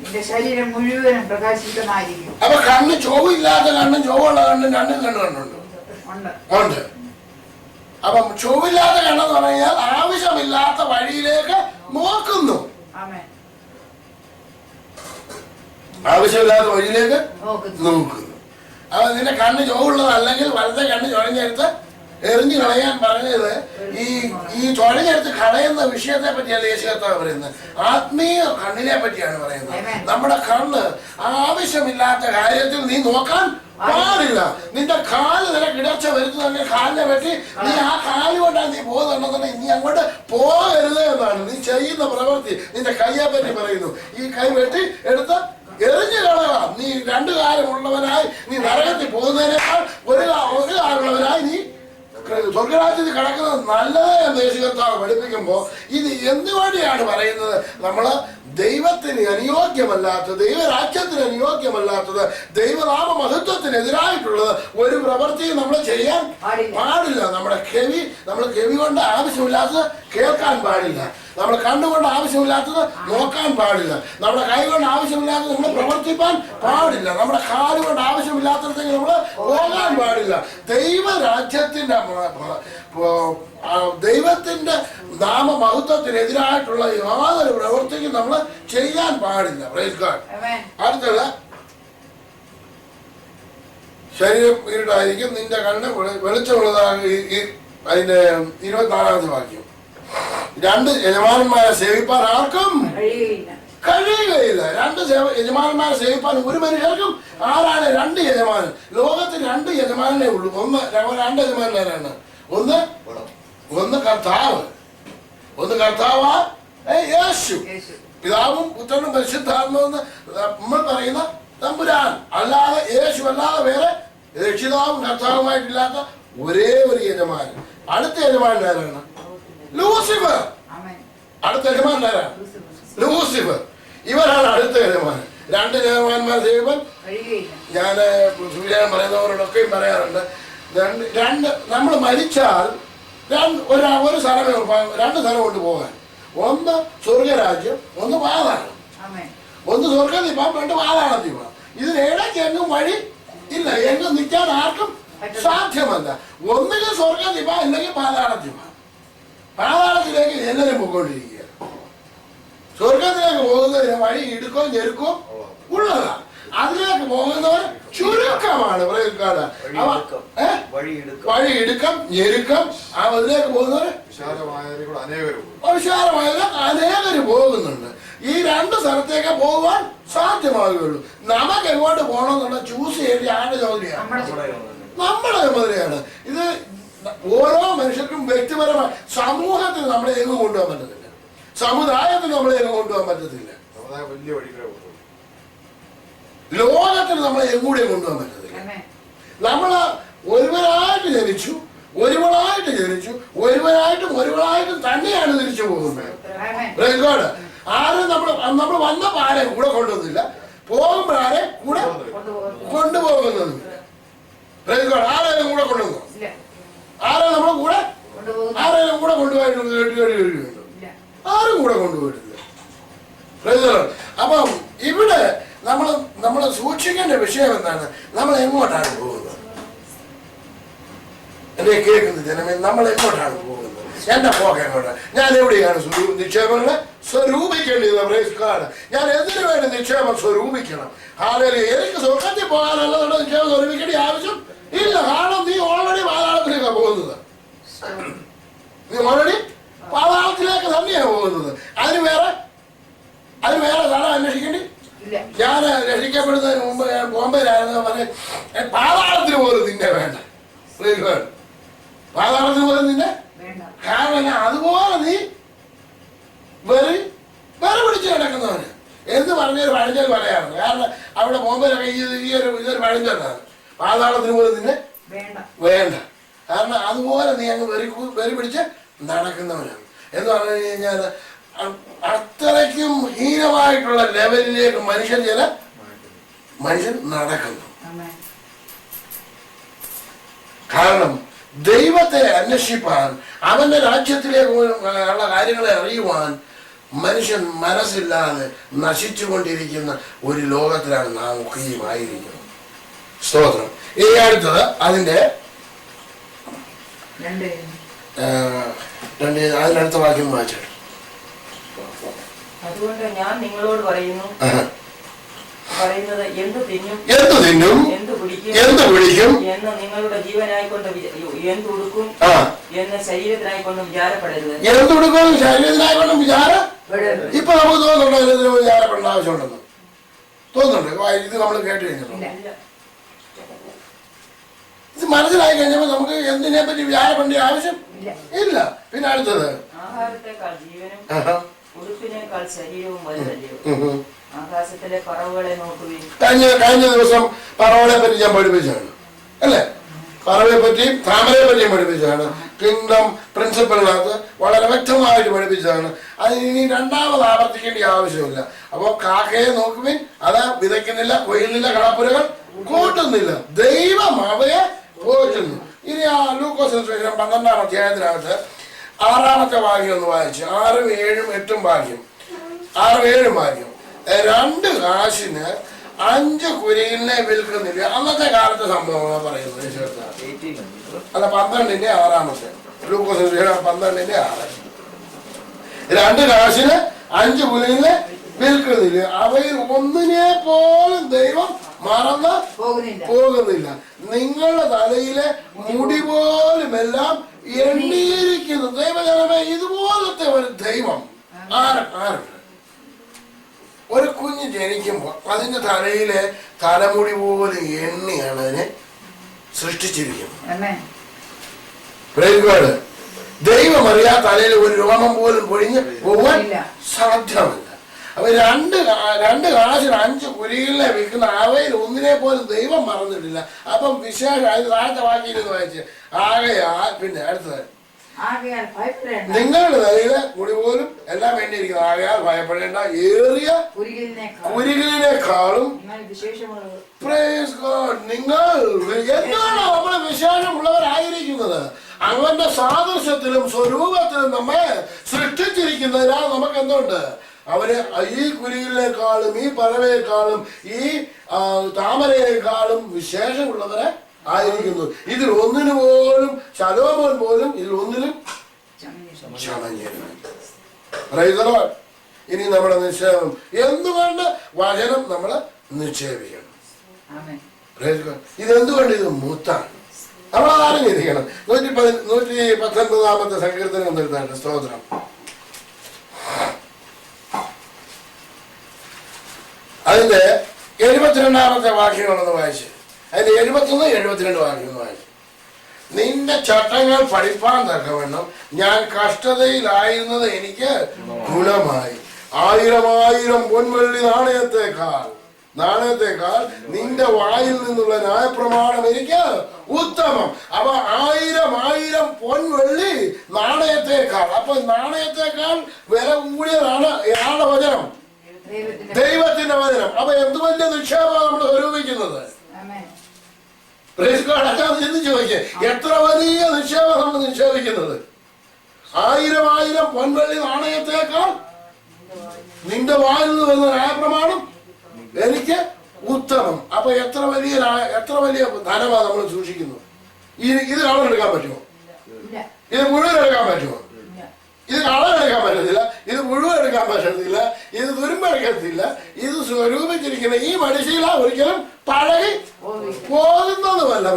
നിന്റെ ശരീരം മുഴുവനും പ്രകാശിതമായിരിക്കും. അപ്പൊ കണ്ണ് ചൊവ്വില്ലാത്ത കണ്ണും ചൊവ്വുള്ള കണ്ണും രണ്ടും കണ്ണുണ്ട്. അപ്പം ചൊവ്വില്ലാത്ത കണ്ണെന്ന് പറഞ്ഞാൽ ആവശ്യമില്ലാത്ത വഴിയിലേക്ക് നോക്കുന്നു. ആവശ്യമില്ലാത്ത വഴിയിലേക്ക് നോക്കുന്നു. അപ്പൊ നിന്റെ കണ്ണ് ചൊവ്വുള്ളതല്ലെങ്കിൽ വലത്തെ കണ്ണ് ചുഴഞ്ഞെടുത്ത് എറിഞ്ഞു കളയാൻ പറഞ്ഞത് ഈ ചുഴഞ്ഞെടുത്ത് കളയുന്ന വിഷയത്തെ പറ്റിയല്ല യേശു കർത്താവ് പറയുന്നത്. ആത്മീയ കണ്ണിനെ പറ്റിയാണ് പറയുന്നത്. നമ്മുടെ കണ്ണ് ആവശ്യമില്ലാത്ത കാര്യത്തിൽ നീ നോക്കാൻ പാടില്ല. നിന്റെ കാല് നിനക്ക് ഇടർച്ച വരുത്തുന്നെങ്കിൽ കാലിനെ പറ്റി നീ ആ കാല് കൊണ്ടാണ് നീ പോകുന്നുണ്ടെന്നുണ്ടെങ്കിൽ നീ അങ്ങോട്ട് പോകരുത് എന്നാണ് നീ ചെയ്യുന്ന പ്രവൃത്തി. നിന്റെ കയ്യെ പറ്റി പറയുന്നു. ഈ കൈ വെട്ടി എടുത്ത് എറിഞ്ഞു കളയുക. നീ 2 കാലമുള്ളവനായി നീ നരകത്തിൽ പോകുന്നതിനേക്കാൾ ഒരു കാലമുള്ളവനായി നീ സ്വർഗരാജ്യത്തിൽ കിടക്കുന്നത് നല്ലത് എന്ന് യേശു കർത്താവ് പഠിപ്പിക്കുമ്പോ ഇത് എന്തുവേണ്ടിയാണ് പറയുന്നത്? നമ്മള് ദൈവത്തിന് അനുയോഗ്യമല്ലാത്തത്, ദൈവരാജ്യത്തിന് അനുയോഗ്യമല്ലാത്തത്, ദൈവനാമ മഹത്വത്തിനെതിരായിട്ടുള്ളത് ഒരു പ്രവൃത്തിയും നമ്മൾ ചെയ്യാൻ പാടില്ല. നമ്മൾ ചെവി കൊണ്ട് ആവശ്യമില്ലാത്തത് കേൾക്കാൻ പാടില്ല. നമ്മൾ കണ്ണുകൊണ്ട് ആവശ്യമില്ലാത്തത് നോക്കാൻ പാടില്ല, നമ്മുടെ കൈ കൊണ്ട് ആവശ്യമില്ലാത്തത് നമ്മൾ പ്രവർത്തിപ്പാൻ പാടില്ല, നമ്മുടെ കാല് കൊണ്ട് ആവശ്യമില്ലാത്തടത്തേക്ക് നമ്മൾ പോകാൻ പാടില്ല. ദൈവത്തിന്റെ നാമമഹത്വത്തിനെതിരായിട്ടുള്ള യാതൊരു പ്രവൃത്തിക്കും നമ്മൾ ചെയ്യാൻ പാടില്ല. Praise God. അടുത്തത് ശരീരം ഇരുട്ടായിരിക്കും, നിന്റെ കണ്ണ് വെളിച്ചമുള്ളതാകും. അതിന്റെ 24ാമത്തെ വാക്യം. രണ്ട് യജമാനന്മാരെ സേവിപ്പാൻ ആർക്കും കഴിയുകയില്ല. രണ്ട് യജമാനന്മാരെ സേവിപ്പാൻ ഒരു മനുഷ്യർക്കും. ആരാണ് രണ്ട് യജമാനൻ? ലോകത്തിൽ രണ്ട് യജമാനേ ഉള്ളൂ. രണ്ട് യജമാനാണ്. ഒന്ന് കർത്താവ്, ഒന്ന് കർത്താവ് യേശു. പിതാവും പുത്രനും പരിശുദ്ധാത്മാവും നമ്മൾ പറയുന്ന തമ്പുരാൻ. അല്ലാതെ യേശു അല്ലാതെ വേറെ രക്ഷിതാവും കർത്താവുമായിട്ടില്ലാത്ത ഒരേ ഒരു യജമാനൻ. അടുത്ത യജമാനൻ ആരാണ്? ലൂസിഫർ. അടുത്ത യജമാനൻ ആരാണ്? ലൂസിഫർ. ഇവരാണ് അടുത്ത യജമാനൻ. രണ്ട് യജമാനന്മാർ സേവിപ്പാൻ ഞാൻ സൂര്യൻ പറയുന്നവരോടൊക്കെയും പറയാറുണ്ട്. നമ്മൾ മരിച്ചാൽ ഒരു സ്ഥലമേ രണ്ട് സ്ഥലം കൊണ്ട് പോകാൻ. ഒന്ന് സ്വർഗരാജ്യം, ഒന്ന് പാതാളം. ഒന്ന് സ്വർഗത്തിൽ പോകാം, രണ്ട് പാതാളത്തിൽ പോകാം. ഇതിനിടയ്ക്ക് എങ്ങും വഴി ഇല്ല, എങ്ങും നിൽക്കാൻ ആർക്കും സാധ്യമല്ല. ഒന്നുകിൽ സ്വർഗത്തിൽ പോകാം, ഇല്ലെങ്കിൽ പാതാളത്തിൽ പോകാം. പാതാളത്തിലേക്ക് എല്ലാവരും പോയിക്കൊണ്ടിരിക്കുക. സ്വർഗത്തിലേക്ക് പോകുന്നതിന് വഴി ഇടുക്കവും ഞെരുക്കവും ഉള്ളതാണ്. അതിലേക്ക് പോകുന്നവർ ചുരുക്കമാണ്. വഴി ഇടുക്കം ഞെരുക്കം. അതിലേക്ക് പോകുന്നവര് വിശാലമായ അനേകര് പോകുന്നുണ്ട്. ഈ രണ്ട് സ്ഥലത്തേക്ക് പോകാൻ സാധ്യമാകുകയുള്ളൂ. നമുക്ക് എങ്ങോട്ട് പോകണമെന്നുള്ള ചൂസ് ചെയ്യേണ്ട ആരുടെ ചുമതലയാണ്? നമ്മുടെ ചുമതലയാണ്. ഇത് ഓരോ മനുഷ്യർക്കും വ്യക്തിപരമായി, സമൂഹത്തിന് നമ്മളെ എങ്ങും കൊണ്ടുപോകാൻ പറ്റത്തില്ല, സമുദായത്തിന് നമ്മളെ എങ്ങും കൊണ്ടുപോകാൻ പറ്റത്തില്ല, ലോകത്തിന് നമ്മളെ എങ്ങൂടെ കൊണ്ടുപോകാൻ പറ്റത്തില്ല. നമ്മള് ഒരുവരായിട്ട് ജനിച്ചു, ഒരുവരായിട്ടും തന്നെയാണ് തിരിച്ചു പോകുന്നത്. ആരും നമ്മൾ വന്നപ്പോൾ ആരെയും കൂടെ കൊണ്ടുവന്നില്ല, പോകുമ്പോഴാരെ കൂടെ കൊണ്ടുപോകുന്നതുമില്ല. ആരെയും കൂടെ കൊണ്ടുവന്നു? ആരെയും നമ്മളെ കൂടെ ആരെയും കൂടെ കൊണ്ടുപോയിട്ട് ആരും കൂടെ കൊണ്ടുപോയിട്ടില്ല. അപ്പം ഇവിടെ നമ്മൾ സൂക്ഷിക്കേണ്ട വിഷയം എന്താണ്? നമ്മൾ എങ്ങോട്ടാണ് പോകുന്നത്? എന്നെ കേൾക്കുന്ന ജനമേ, നമ്മൾ എങ്ങോട്ടാണ് പോകുന്നത്? എന്റെ പോക്ക് എങ്ങോട്ടാണ്? ഞാൻ എവിടെയാണ് നിക്ഷേപങ്ങളെ സ്വരൂപിക്കേണ്ടത്? ഞാൻ എന്തിനു വേണ്ടി നിക്ഷേപം സ്വരൂപിക്കണം? എനിക്ക് സ്വർഗത്തിൽ പോകാനുള്ളതുകൊണ്ട് നിക്ഷേപം സ്വരൂപിക്കേണ്ട ആവശ്യം ഇല്ല. കാരണം നീ ഓൾറെഡി പാതാളത്തിലേക്കാണ് പോകുന്നത്. പാതാളത്തിലേക്ക് തന്നെയാണ് പോകുന്നത്. അതിന് വേറെ സ്ഥലം അന്വേഷിക്കേണ്ടി. ഞാൻ രക്ഷിക്കപ്പെടുന്നതിന് മുമ്പ് ഞാൻ ബോംബെയിലായിരുന്നു. പറഞ്ഞ പാതാളത്തിന് പോലും നിന്നെ വേണ്ട, പാതാളത്തിന് പോലും നിന്നെ. കാരണം അതുപോലെ നീ വെറി പിടിച്ച് കിടക്കുന്നവന് എന്ന് പറഞ്ഞൊരു പഴഞ്ചൊൽ പറയാറുണ്ട്. കാരണം അവിടെ ബോംബെയിലൊക്കെ ഇതൊരു പഴഞ്ചൊല്ലാണ്. പാതാളത്തിന് പോലും നിന്നെ വേണ്ട. കാരണം അതുപോലെ നീ അങ്ങ് വെറി പിടിച്ച് നടക്കുന്നവനാണ് എന്ന് പറഞ്ഞു കഴിഞ്ഞാൽ അത്രയ്ക്കും ഹീനമായിട്ടുള്ള ലെവലിലേക്ക് മനുഷ്യൻ നടക്കുന്നു. കാരണം ദൈവത്തെ അന്വേഷിപ്പാൻ, അവന്റെ രാജ്യത്തിലേക്ക് ഉള്ള കാര്യങ്ങളെ അറിയുവാൻ മനുഷ്യൻ മനസ്സില്ലാതെ നശിച്ചുകൊണ്ടിരിക്കുന്ന ഒരു ലോകത്തിലാണ് നാം ഒക്കെയും ആയിരിക്കുന്നത്. സ്തോത്രം. ഇനി അടുത്തത് അതിന്റെ അതിനടുത്ത വാക്യം വായിച്ചിട്ട്. അതുകൊണ്ട് ഞാൻ നിങ്ങളോട് പറയുന്നത് എന്ത് തിന്നും എന്ത് കുടിക്കും എന്ന് നിങ്ങളുടെ ജീവനായിക്കൊണ്ട് എന്തുടുക്കും എന്ന് ശരീരത്തിനായിക്കൊണ്ടും വിചാരപ്പെടരുത്. എന്തുടുക്കും ശരീരത്തിനായിക്കൊണ്ടും വിചാരപ്പെടരുത്. ഇപ്പൊ നമുക്ക് തോന്നുന്നുണ്ടോ വിചാരപ്പെടേണ്ട ആവശ്യമുണ്ടെന്ന്? തോന്നുന്നുണ്ട്? ഇത് നമ്മൾ കേട്ട് കഴിഞ്ഞല്ലോ. ഇത് മനസ്സിലായി കഴിഞ്ഞപ്പോൾ നമുക്ക് എന്തിനെ പറ്റി വിചാരപ്പെടേണ്ട ആവശ്യം ഇല്ല. പിന്നെ അടുത്തത് ആഹാരത്തെക്കാൾ ജീവനും ഉടുപ്പിനേക്കാൾ ശരീരവും വലുതല്ലയോ? ആകാശത്തിലെ പറവകളെ നോക്കുകയും. കഴിഞ്ഞ ദിവസം പറവകളെ പറ്റി ഞാൻ പഠിപ്പിച്ചതാണ് അല്ലേ? പറവയെ പറ്റിയും താമരയെ പറ്റിയും പഠിപ്പിച്ചതാണ്. കിങ്ഡം പ്രിൻസിപ്പലിനകത്ത് വളരെ വ്യക്തമായിട്ട് പഠിപ്പിച്ചതാണ്. അതിന് ഇനി രണ്ടാമത് ആവർത്തിക്കേണ്ട ആവശ്യമില്ല. അപ്പോൾ കാക്കയെ നോക്കുവിൻ, അത് വിതയ്ക്കുന്നില്ല, കൊയ്യുന്നില്ല, കളപ്പുരകൾ കൂട്ടുന്നില്ല, ദൈവം അവയെ പോറ്റുന്നു. ഇനി ആ ലൂക്കോസ് 12-ാം അധ്യായത്തിനകത്ത് 6-ാമത്തെ വാക്യം ഒന്ന് വായിച്ചു. 6, 7, 8 വാക്യം. 6, 7 വാക്യം. 2 കാശിന് 5 കുരികിലിനെ വിൽക്കുന്നില്ല. അന്നത്തെ കാലത്തെ സംഭവമാണ് പറയുന്നത്. അല്ല, 12-ന്റെ 6-ാമത്തെ ലൂക്കോസ് 12-ന്റെ 6. 2 കാശിന് 5 കുരികിലിനെ വിൽക്കുന്നില്ല. അവയിൽ ഒന്നിനെ പോലും ദൈവം മറന്ന് പോകുന്നില്ല. നിങ്ങളുടെ തലയിലെ മുടി പോലും എല്ലാം എണ്ണിയിരിക്കുന്നു. ദൈവജനമേ, ഇതുപോലത്തെ ഒരു ദൈവം ആരുണ്ട്? ഒരു കുഞ്ഞ് ജനിക്കുമ്പോൾ അതിന്റെ തലയിലെ തലമുടി പോലും എണ്ണിയാണ് അതിനെ സൃഷ്ടിച്ചിരിക്കുന്നത്. ദൈവം അറിയാത്ത തലയിൽ ഒരു രോമം പോലും പൊഴിഞ്ഞ് പോകാൻ സാധ്യമല്ല. അപ്പൊ 2 കാശിന് 5 കുരികിലിനെ വിൽക്കുന്ന അവയിൽ ഒന്നിനെ പോലും ദൈവം മറന്നിട്ടില്ല. അപ്പം വിശേഷം അതിന് താഴത്തെ വാക്കിയിരുന്ന് വായിച്ച് പിന്നെ അടുത്തത് നിങ്ങളുടെ തലയിലെ മുടി പോലും എല്ലാം വേണ്ടിയിരിക്കുന്നു. ആകയാൽ ഭയപ്പെടേണ്ട, ഏറിയ കുരികിലിനേക്കാളും നിങ്ങൾ എന്താണ് നമ്മൾ വിശേഷമുള്ളവരായിരിക്കുന്നത്? അവന്റെ സാദൃശ്യത്തിലും സ്വരൂപത്തിലും നമ്മെ സൃഷ്ടിച്ചിരിക്കുന്നതിനാൽ നമുക്ക് എന്തുണ്ട്? അവര് ഈ കുരികിലിനേക്കാളും ഈ പറവയെക്കാളും ഈ താമരയേക്കാളും വിശേഷമുള്ളവരെ ആയിരിക്കുന്നു. ഇതിൽ ഒന്നിനു പോലും ശലോമോൻ പോലും ഇതിൽ ഒന്നിലും ഇനി നമ്മുടെ നിക്ഷേപം എന്തുകൊണ്ട് വചനം നമ്മള് നിക്ഷേപിക്കണം? ഇതെന്തുകൊണ്ട് ഇത് മൂത്താണ് നമ്മൾ അറിഞ്ഞിരിക്കണം. 119-ാമത്തെ സങ്കീർത്തനം നിർത്താണ്ട് സ്തോത്രം. അതിന്റെ 72-ാമത്തെ വാക്യങ്ങളൊന്ന് വായിച്ച്, അതിന്റെ 71, 72 വാക്യം വായിച്ചു. നിന്റെ ചട്ടങ്ങൾ പഠിപ്പാൻ തക്കവണ്ണം ഞാൻ കഷ്ടതയിലായിരുന്നത് എനിക്ക് ഗുണമായി. 1000 പൊൻവെള്ളി നാണയത്തെക്കാൾ നിന്റെ വായിൽ നിന്നുള്ള ന്യായപ്രമാണം എനിക്ക് ഉത്തമം. അപ്പൊ 1000 പൊൻവെള്ളി നാണയത്തെക്കാൾ. അപ്പൊ നാണയത്തെക്കാൾ വില കൂടിയതാണ് ഏഴാളുടെ വചനം, ദൈവത്തിന്റെ വചനം. അപ്പൊ എന്ത് വലിയ നിക്ഷേപമാണ് നമ്മൾ സ്വരൂപിക്കുന്നത്? ചിന്തിച്ചു നോക്കിയേ, എത്ര വലിയ നിക്ഷേപം നമ്മൾ നിക്ഷേപിക്കുന്നത്. 1000 പൊൻവെള്ളി നാണയത്തേക്കാൾ നിന്റെ വായിൽ നിന്ന് വരുന്ന ന്യായപ്രമാണം എനിക്ക് ഉത്തമം. അപ്പൊ എത്ര വലിയ ധനമാണ് നമ്മൾ സൂക്ഷിക്കുന്നത്. ഇത് കളറെടുക്കാൻ പറ്റുമോ? ഇത് മുഴുവൻ എടുക്കാൻ പറ്റുമോ? ഇത് കളറെടുക്കാൻ പറ്റത്തില്ല, ഇത് മുഴുവൻ എടുക്കാൻ പറ്റത്തില്ല, ഇത് തുരുമ്പെടുക്കത്തില്ല. ഇത് സ്വരൂപിച്ചിരിക്കുന്ന ഈ മനുഷ്യല ഒരിക്കലും പഴകി പോകുന്നതുമല്ല.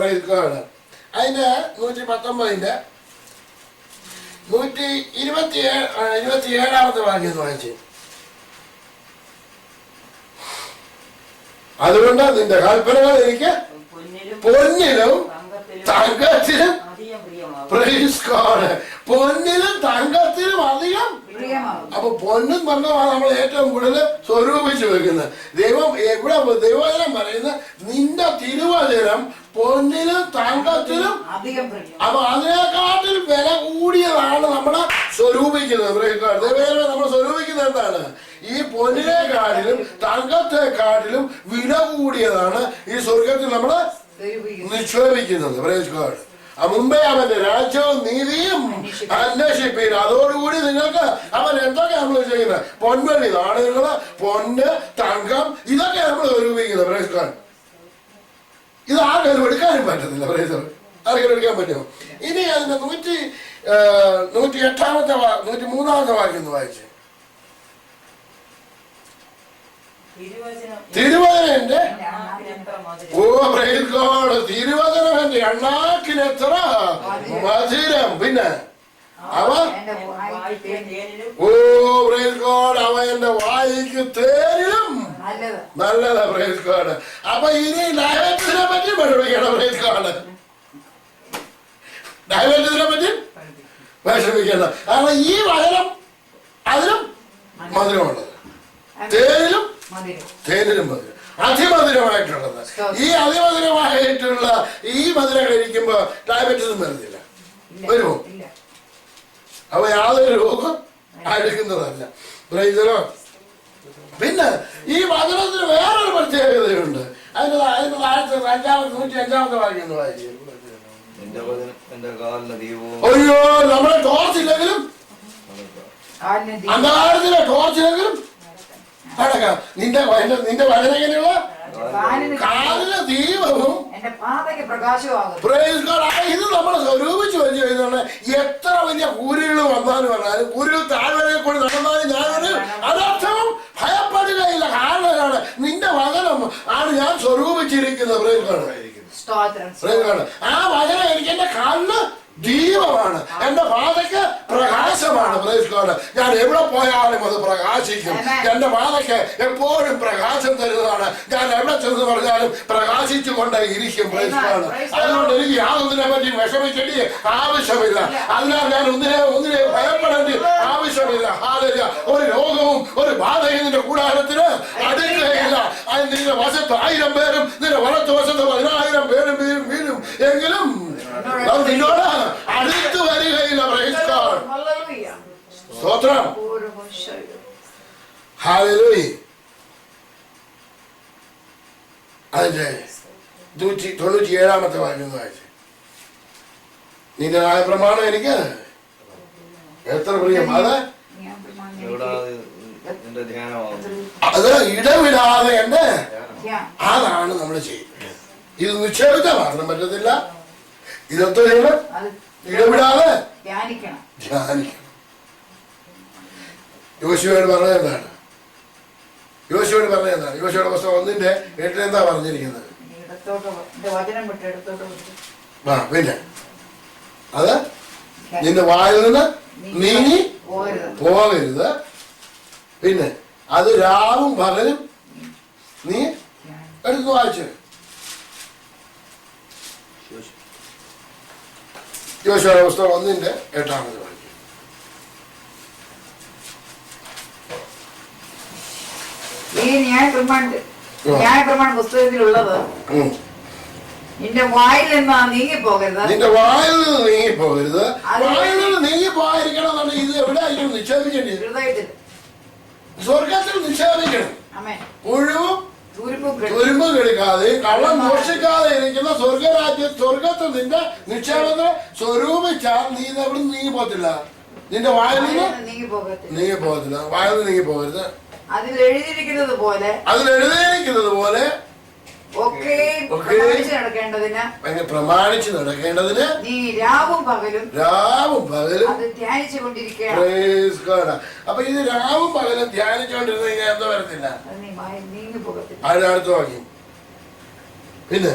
അതിന്റെ 119-ന്റെ 127-ാമത്തെ വാക്യം വായിച്ച്, അതുകൊണ്ട് നിന്റെ കൽപ്പനകൾ എനിക്ക് പൊന്നിലും തങ്കത്തിലും പൊന്നിലും തങ്കത്തിലും അധികം. അപ്പൊ പൊന്നും തങ്കമാണ് നമ്മൾ ഏറ്റവും കൂടുതൽ സ്വരൂപിച്ചു വെക്കുന്നത്. ദൈവവചനം പറയുന്നത് നിന്റെ തിരുവചനം പൊന്നിലും തങ്കത്തിലും. അപ്പൊ അതിനെക്കാട്ടിൽ വില കൂടിയതാണ് നമ്മളെ സ്വരൂപിക്കുന്നത്. ദൈവവചനം നമ്മൾ സ്വരൂപിക്കുന്നത് എന്താണ്? ഈ പൊന്നിനെക്കാട്ടിലും തങ്കത്തെക്കാട്ടിലും വില കൂടിയതാണ് ഈ സ്വർഗത്തിൽ നമ്മള് നിക്ഷേപിക്കുന്നത്. മുമ്പേ അവന്റെ രാജ്യവും നീതിയും അന്വേഷിപ്പീൻ, അതോടുകൂടി നിങ്ങൾക്ക് അവൻ എന്തൊക്കെ നമ്മൾ ചെയ്യുന്നത്? പൊൻവെള്ളി നാണയങ്ങള്, പൊന്ന്, തങ്കം, ഇതൊക്കെ നമ്മൾ സ്വരൂപിക്കുന്നത്. ഇത് ആർക്കും എടുക്കാനും പറ്റത്തില്ല. ആർക്കും എടുക്കാൻ പറ്റുമോ? ഇനി അതിന്റെ 108-ാമത്തെ 103-ാമത്തെ വാക്യം ഒന്ന് വായിച്ചു. തിരുവചനന്റെ തിരുവചനം എന്റെ അണ്ണാക്കിനെത്ര മധുരം. പിന്നെ അവ അവ എന്റെ വായിക്ക് തേനിലും നല്ലതാ. അപ്പൊ ഇനി ഡയബറ്റിസിനെ പറ്റി പഠിപ്പിക്കണം. ഡയബറ്റിസിനെ പറ്റി വിഷമിക്കണം. കാരണം ഈ വചനം അതിലും മധുരമുള്ളത്, തേനിലും മധുരം, അതിമധുരമായിട്ടുള്ളത്. ഈ അതിമധുരമായിട്ടുള്ള ഈ മധുരം കഴിക്കുമ്പോ ഡയബറ്റീസും വരുന്നില്ല, വരുമോ? അപ്പൊ യാതൊരു രോഗം അടുക്കുന്നതല്ല. പിന്നെ ഈ വചനത്തിന് വേറൊരു പ്രത്യേകതയുണ്ട്. അതിന്റെ താഴത്തെ 105-ാമത്തെ വാക്യം ഒന്ന് വായിച്ചു. എന്റെ കാലിന് ദീപവും അയ്യോ നമ്മളെ ടോർച്ചില്ലെങ്കിലും കാലിന് ദീപം. അന്ധകാരത്തിലെ ടോർച്ചില്ലെങ്കിലും നടക്കാം. നിന്റെ വചനം എങ്ങനെയുള്ള കാലിന് കാലിലെ ദീപവും എന്റെ പാതയ്ക്ക് പ്രകാശമാകും. Praise God. ഇത് നമ്മൾ സ്വരൂപിച്ച് വെച്ച് കഴിഞ്ഞാൽ എത്ര വലിയ കൂരുകൾ വന്നാലും പറഞ്ഞാലും കൂരുകൾ താഴ്വരയെ കൊണ്ട് നടന്നാലും ഞാനൊരു അനർത്ഥവും ഭയപ്പെടുകയില്ല. കാരണമാണ് നിന്റെ വചനം ആണ് ഞാൻ സ്വരൂപിച്ചിരിക്കുന്നത്. Praise God. സ്തോത്രം. Praise God. ആ വചനം എനിക്ക് എന്റെ കാലിന് ദീപമാണ്, എന്റെ പാതയ്ക്ക് പ്രകാശമാണ്. Praise God. ഞാൻ എവിടെ പോയാലും അത് പ്രകാശിക്കും. എന്റെ പാതയ്ക്ക് എപ്പോഴും പ്രകാശം തരുന്നതാണ്. ഞാൻ എവിടെ ചെന്ന് പറഞ്ഞാലും പ്രകാശിച്ചു കൊണ്ടേ ഇരിക്കും. Praise God. അതുകൊണ്ട് എനിക്ക് യാതൊന്നിനെ പറ്റി വിഷമിക്കേണ്ടി ആവശ്യമില്ല. അതിനാൽ ഞാൻ ഒന്നിനെ ഭയപ്പെടേണ്ടി ആവശ്യമില്ല. ഹല്ലേലൂയ. ഒരു രോഗവും ഒരു ബാധയും നിന്റെ കൂടാരത്തിന് അടുക്കുകയില്ല. അത് നിന്റെ വശത്ത് 1000 പേരും നിന്റെ വലത്ത് വശത്ത് 10,000 പേരും വീഴും എങ്കിലും അത് നിന്നോട് അടുത്ത് വരികയില്ല. Praise God. ഹല്ലേലൂയ. സ്തോത്രം. ഓരോ മനുഷ്യരും ഹല്ലേലൂയ. അതിന്റെ 197 വാക്യം വായിച്ചു. നിന്റെ ന്യായപ്രമാണം എനിക്ക് എത്ര പ്രിയം. അത് ഞാൻ പ്രമാണിക്കും. എവിടാതെ എന്റെ ധ്യാനമാകും. അത് ഇടവിടാതെ എന്റെ ഞാൻ അതാണ് നമ്മൾ ചെയ്യുന്നത്. ഇത് നിക്ഷേപിച്ചാൽ മാത്രം പറ്റത്തില്ല. ഇതൊക്കെ ചെയ്യണം. അത് ഇടവിടാതെ ധ്യാനിക്കണം. ധ്യാനിക്കണം. യോശുവയോട് പറഞ്ഞത് എന്താണ്? യോശുവയോട് പറഞ്ഞത് എന്താണ്? യോശുവയുടെ പുസ്തകം 1:8 എന്താ പറഞ്ഞിരിക്കുന്നത്? ഇടത്തോട്ട് എന്റെ വചനം വിട്ട് ഇടത്തോട്ട് വിട്ടു. പിന്നെ അത് നിന്റെ വായിൽ നിന്ന് നീങ്ങി പോകരുത്. പിന്നെ അത് രാവും പകലും നീ എടുത്ത് വായിച്ചു. യോശുവയുടെ പുസ്തകം 1:8 വായിക്കും. ഈ ന്യായപ്രമാണ പുസ്തകത്തിലുള്ളത് നിന്റെ വായിൽ നിന്ന് നീങ്ങിപ്പോകരുത്. നിന്റെ വായിൽ നിന്ന് നീങ്ങിപ്പോകരുത്. വായിൽ നിന്ന് നീങ്ങിപ്പോയിരിക്കണം എന്നാണ്. ഇത് എവിടെ ആയിരിക്കും നിക്ഷേപിക്കേണ്ടത്? ഹൃദയത്തിൽ. സ്വർഗത്തിൽ നിക്ഷേപിക്കണം. ആമേൻ. മുഴുവൻ തുരുമ്പും തുരുമ്പ് കെടുക്കാതെ കള്ളം മോഷിക്കാതെ ഇരിക്കുന്ന സ്വർഗത്തിൽ നിന്റെ നിക്ഷേപത്തെ സ്വരൂപിച്ചാൽ നീ എവിടെ നീങ്ങി പോകത്തില്ല. നിന്റെ വായിൽ നിന്ന് നീങ്ങി പോകത്തില്ല. വായിൽ നിന്ന് നീങ്ങി പോകരുത്. അതിൽ എഴുതിയിരിക്കുന്നത് പോലെ ഒക്കെ പ്രമാണിച്ച് നടക്കേണ്ടതിന് നീ രാവും പകലും അത് ധ്യാനിച്ചുകൊണ്ടിരിക്കണം. അപ്പൊ ഇത് രാവും പകലും ധ്യാനിച്ചുകൊണ്ടിരുന്ന കഴിഞ്ഞാൽ എന്തോ വരത്തില്ല. അതിനടുത്ത് വാക്യം. പിന്നെ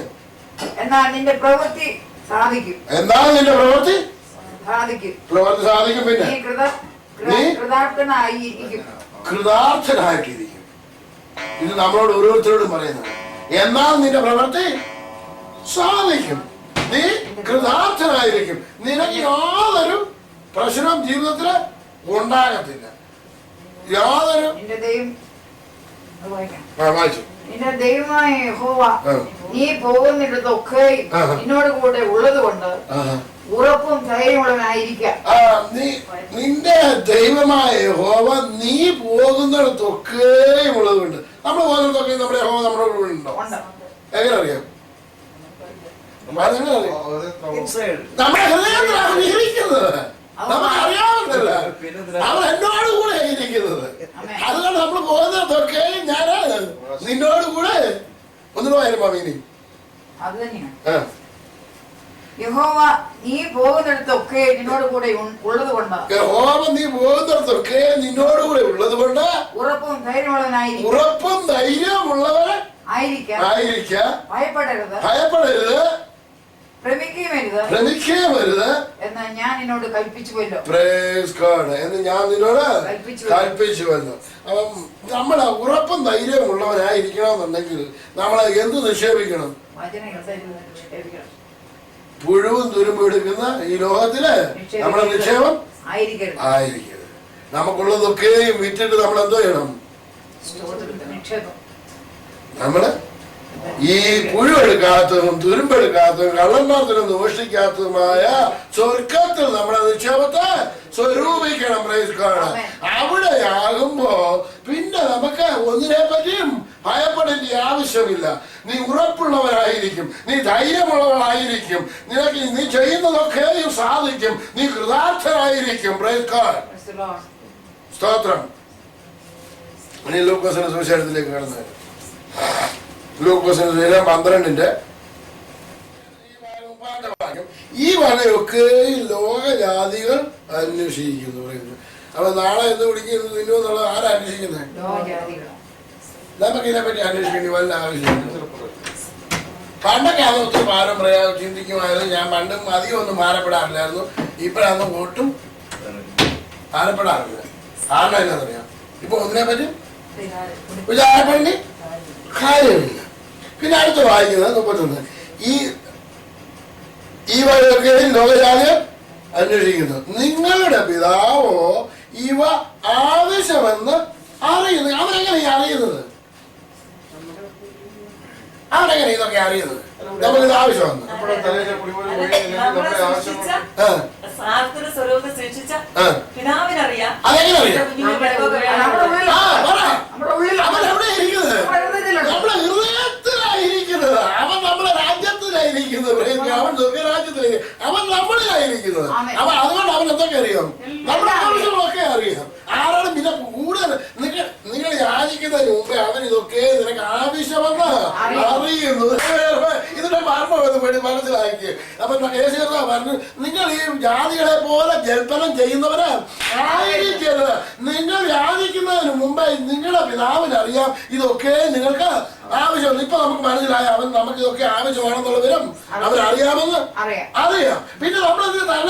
എന്നാൽ നിന്റെ പ്രവൃത്തി സാധിക്കും. എന്താണ് നിന്റെ പ്രവൃത്തി സാധിക്കും. പിന്നെ നീ കൃതാർത്ഥനായിട്ടിരിക്കും. ഇത് നമ്മളോട് ഓരോരുത്തരോടും പറയുന്നത്. എന്നാൽ നിന്റെ പ്രവൃത്തി സാധിക്കും. നീ കൃതാർത്ഥനായിരിക്കും. നിനക്ക് യാതൊരു പ്രശ്നം ജീവിതത്തിൽ ഉണ്ടാകത്തില്ല. യാതൊരു നിന്റെ ദൈവമായ യഹോവ നീ പോകുന്നിടത്തൊക്കെ നിന്നോട് കൂടെ ഉള്ളത് കൊണ്ട് ഉറപ്പും ധൈര്യമുള്ളവനായിരിക്കാം. നിന്റെ ദൈവമായ യഹോവ നീ പോകുന്നിടത്തൊക്കെയും ഉള്ളതുകൊണ്ട്. നമ്മൾ പോകുന്നിടത്തൊക്കെ നമ്മുടെ യഹോവ നമ്മുടെ കൂടെ ഉണ്ടോ? എങ്ങനെ അറിയാം? നമ്മുടെ ഹൃദയത്തിലാണ് ഇരിക്കുന്നത്. നമുക്ക് അറിയാവുന്നില്ല. അവൻ എന്നോട് കൂടെ ഇരിക്കുന്നത്. അതുകൊണ്ട് നമ്മൾ പോകുന്നിടത്തൊക്കെയും ഞാൻ നിന്നോട് കൂടെ ഒന്നിനും ആയാലും മാമീനി അത് തന്നെയാണ്. യഹോവ നീ പോകുന്നിടത്തൊക്കെ നിന്നോട് കൂടെ ഉള്ളത് കൊണ്ട് ഉറപ്പും ധൈര്യമുള്ളവർ ആയിരിക്കാം. ഭയപ്പെടരുത്, ഭ്രമിക്കുകയുമരുത് എന്ന് ഞാൻ നിന്നോട് കൽപ്പിച്ചുവല്ലോ. എന്ന് ഞാൻ നിന്നോട് കൽപ്പിച്ചുവല്ലോ. അപ്പം നമ്മൾ ഉറപ്പും ധൈര്യമുള്ളവരായിരിക്കണമെന്നുണ്ടെങ്കിൽ നമ്മൾ എന്ത് നിക്ഷേപിക്കണം? പുഴുവും തുരുമ്പും എടുക്കുന്ന ഈ ലോകത്തില് നമ്മുടെ നിക്ഷേപം ആയിരിക്കരുത്. നമുക്കുള്ളതൊക്കെയും വിറ്റിട്ട് നമ്മൾ എന്തോ ചെയ്യണം? നമ്മള് ഈ പുഴുവെടുക്കാത്തതും തുരുമ്പെടുക്കാത്തതും കള്ളന്മാർത്തനും ദോഷിക്കാത്തതുമായ സ്വർഗത്തിൽ നമ്മുടെ നിക്ഷേപത്തെ സ്വരൂപിക്കണം. Praise God. അവിടെയാകുമ്പോ പിന്നെ നമുക്ക് ഒന്നിനെ പറ്റിയും ഭയപ്പെടേണ്ട ആവശ്യമില്ല. നീ ഉറപ്പുള്ളവരായിരിക്കും, നീ ധൈര്യമുള്ളവരായിരിക്കും, നിനക്ക് നീ ചെയ്യുന്നതൊക്കെയും സാധിക്കും, നീ കൃതാർത്ഥരായിരിക്കും. Praise God. സ്തോത്രം. ഇനി ലൂക്കോസിന്റെ സുവിശേഷത്തിലേക്ക് കടന്നു. ലൂക്കോസിന്റെ സുവിശേഷം 12-ന്റെ ഈ വകയൊക്കെ ലോകജാതികൾ അന്വേഷിക്കുന്നു. അപ്പൊ നാളെ എന്ത് കുടിക്കുന്നു തിന്നു എന്നുള്ളത് ആരാ അന്വേഷിക്കുന്നത്? നമുക്ക് ഇതിനെപ്പറ്റി അന്വേഷിക്കേണ്ടി വല്ല ആവശ്യമില്ല. പണ്ടൊക്കെ അത് ഒത്തിരി പാരമ്പര്യം ചിന്തിക്കുമായിരുന്നു. ഞാൻ പണ്ടും അധികം ഒന്നും ഭാരപ്പെടാറില്ലായിരുന്നു. ഇപ്പോഴൊന്നും ഒട്ടും ഭാരപ്പെടാറില്ല. കാരണം എന്താണെന്നറിയാം, ഇപ്പൊ ഒന്നിനെ പറ്റി വിചാരപ്പെടേണ്ടി കാര്യമില്ല. പിന്നെ അടുത്ത് വായിക്കുന്നത് 31. ഈ വഴിയൊക്കെ ലോകജാതികൾ അന്വേഷിക്കുന്നു. നിങ്ങളുടെ പിതാവോ ഇവ ആവശ്യമെന്ന് അറിയുന്നു. അവരെങ്ങനെ അറിയുന്നത്? അവരെങ്ങനെ ഇതൊക്കെ അറിയുന്നത്? നമുക്കിത് ആവശ്യമെന്ന് അതെങ്ങനെ അറിയാം? അവനെവിടെ ഇരിക്കുന്നത്? നമ്മുടെ ഹൃദയത്തിലായിരിക്കുന്നത്. അവൻ നമ്മുടെ രാജ്യത്തിലായിരിക്കുന്നത്. അവൻ സ്വർഗരാജ്യത്തിലേക്ക്, അവൻ നമ്മളിലായിരിക്കുന്നത്. അവൻ അതുകൊണ്ട് അവൻ എന്തൊക്കെ അറിയാം? നമ്മുടെ ആവശ്യങ്ങളൊക്കെ അറിയാം. ആരോടും പിന്നെ കൂടുതൽ നിങ്ങൾ യാചിക്കുന്നതിന് മുമ്പേ അവൻ ഇതൊക്കെ നിനക്ക് ആവശ്യമെന്ന് അറിയുന്നു. ഇതിന്റെ മർമ്മം വേണ്ടി മനസ്സിലാക്കി. അപ്പൊ യേശു പറഞ്ഞു, നിങ്ങൾ ഈ ജാതികളെ പോലെ ജൽപ്പനം ചെയ്യുന്നവര് ആയിരിക്കരുത്. നിങ്ങൾ യാചിക്കുന്നതിന് മുമ്പേ നിങ്ങളുടെ പിതാവിനറിയാം ഇതൊക്കെ നിങ്ങൾക്ക് ആവശ്യമാണ്. ഇപ്പൊ നമുക്ക് മനസ്സിലായ അവൻ നമുക്ക് ഇതൊക്കെ ആവശ്യമാണെന്നുള്ള വിവരം അവരറിയാമെന്ന് അറിയാം. പിന്നെ നമ്മളത് നല്ല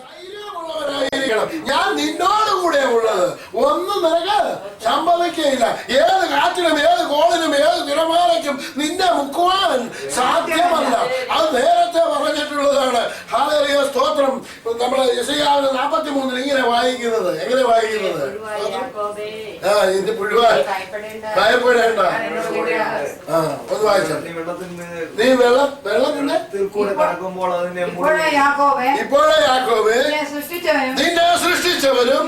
ധൈര്യമുള്ളവരായിരിക്കണം. ഞാൻ നിന്നോട് കൂടെ ഉള്ളത്, ഒന്നും നിനക്ക് സംഭവിക്കുകയില്ല. ഏത് കാറ്റിനും ഏത് കോളിനും ഏത് തിരമാലയ്ക്കും നിന്നെ മുക്കുവാൻ സാധ്യമല്ല. അത് നേരത്തെ പറഞ്ഞിട്ടുള്ളതാണ്. ഹല്ലേലൂയ, സ്തോത്രം. നമ്മള് യെശയ്യാവിന് 43 ഇങ്ങനെ വായിക്കുന്നത്. എങ്ങനെ വായിക്കുന്നത്? ഇത് പുഴുവാൻ ഭയപ്പെടേണ്ട. ഒന്ന് വായിച്ച നീ വെള്ളത്തിന്റെ കടക്കുമ്പോൾ അതിനെ ഇപ്പോഴേ യാക്കോബേ നിന്നെ സൃഷ്ടിച്ചവരും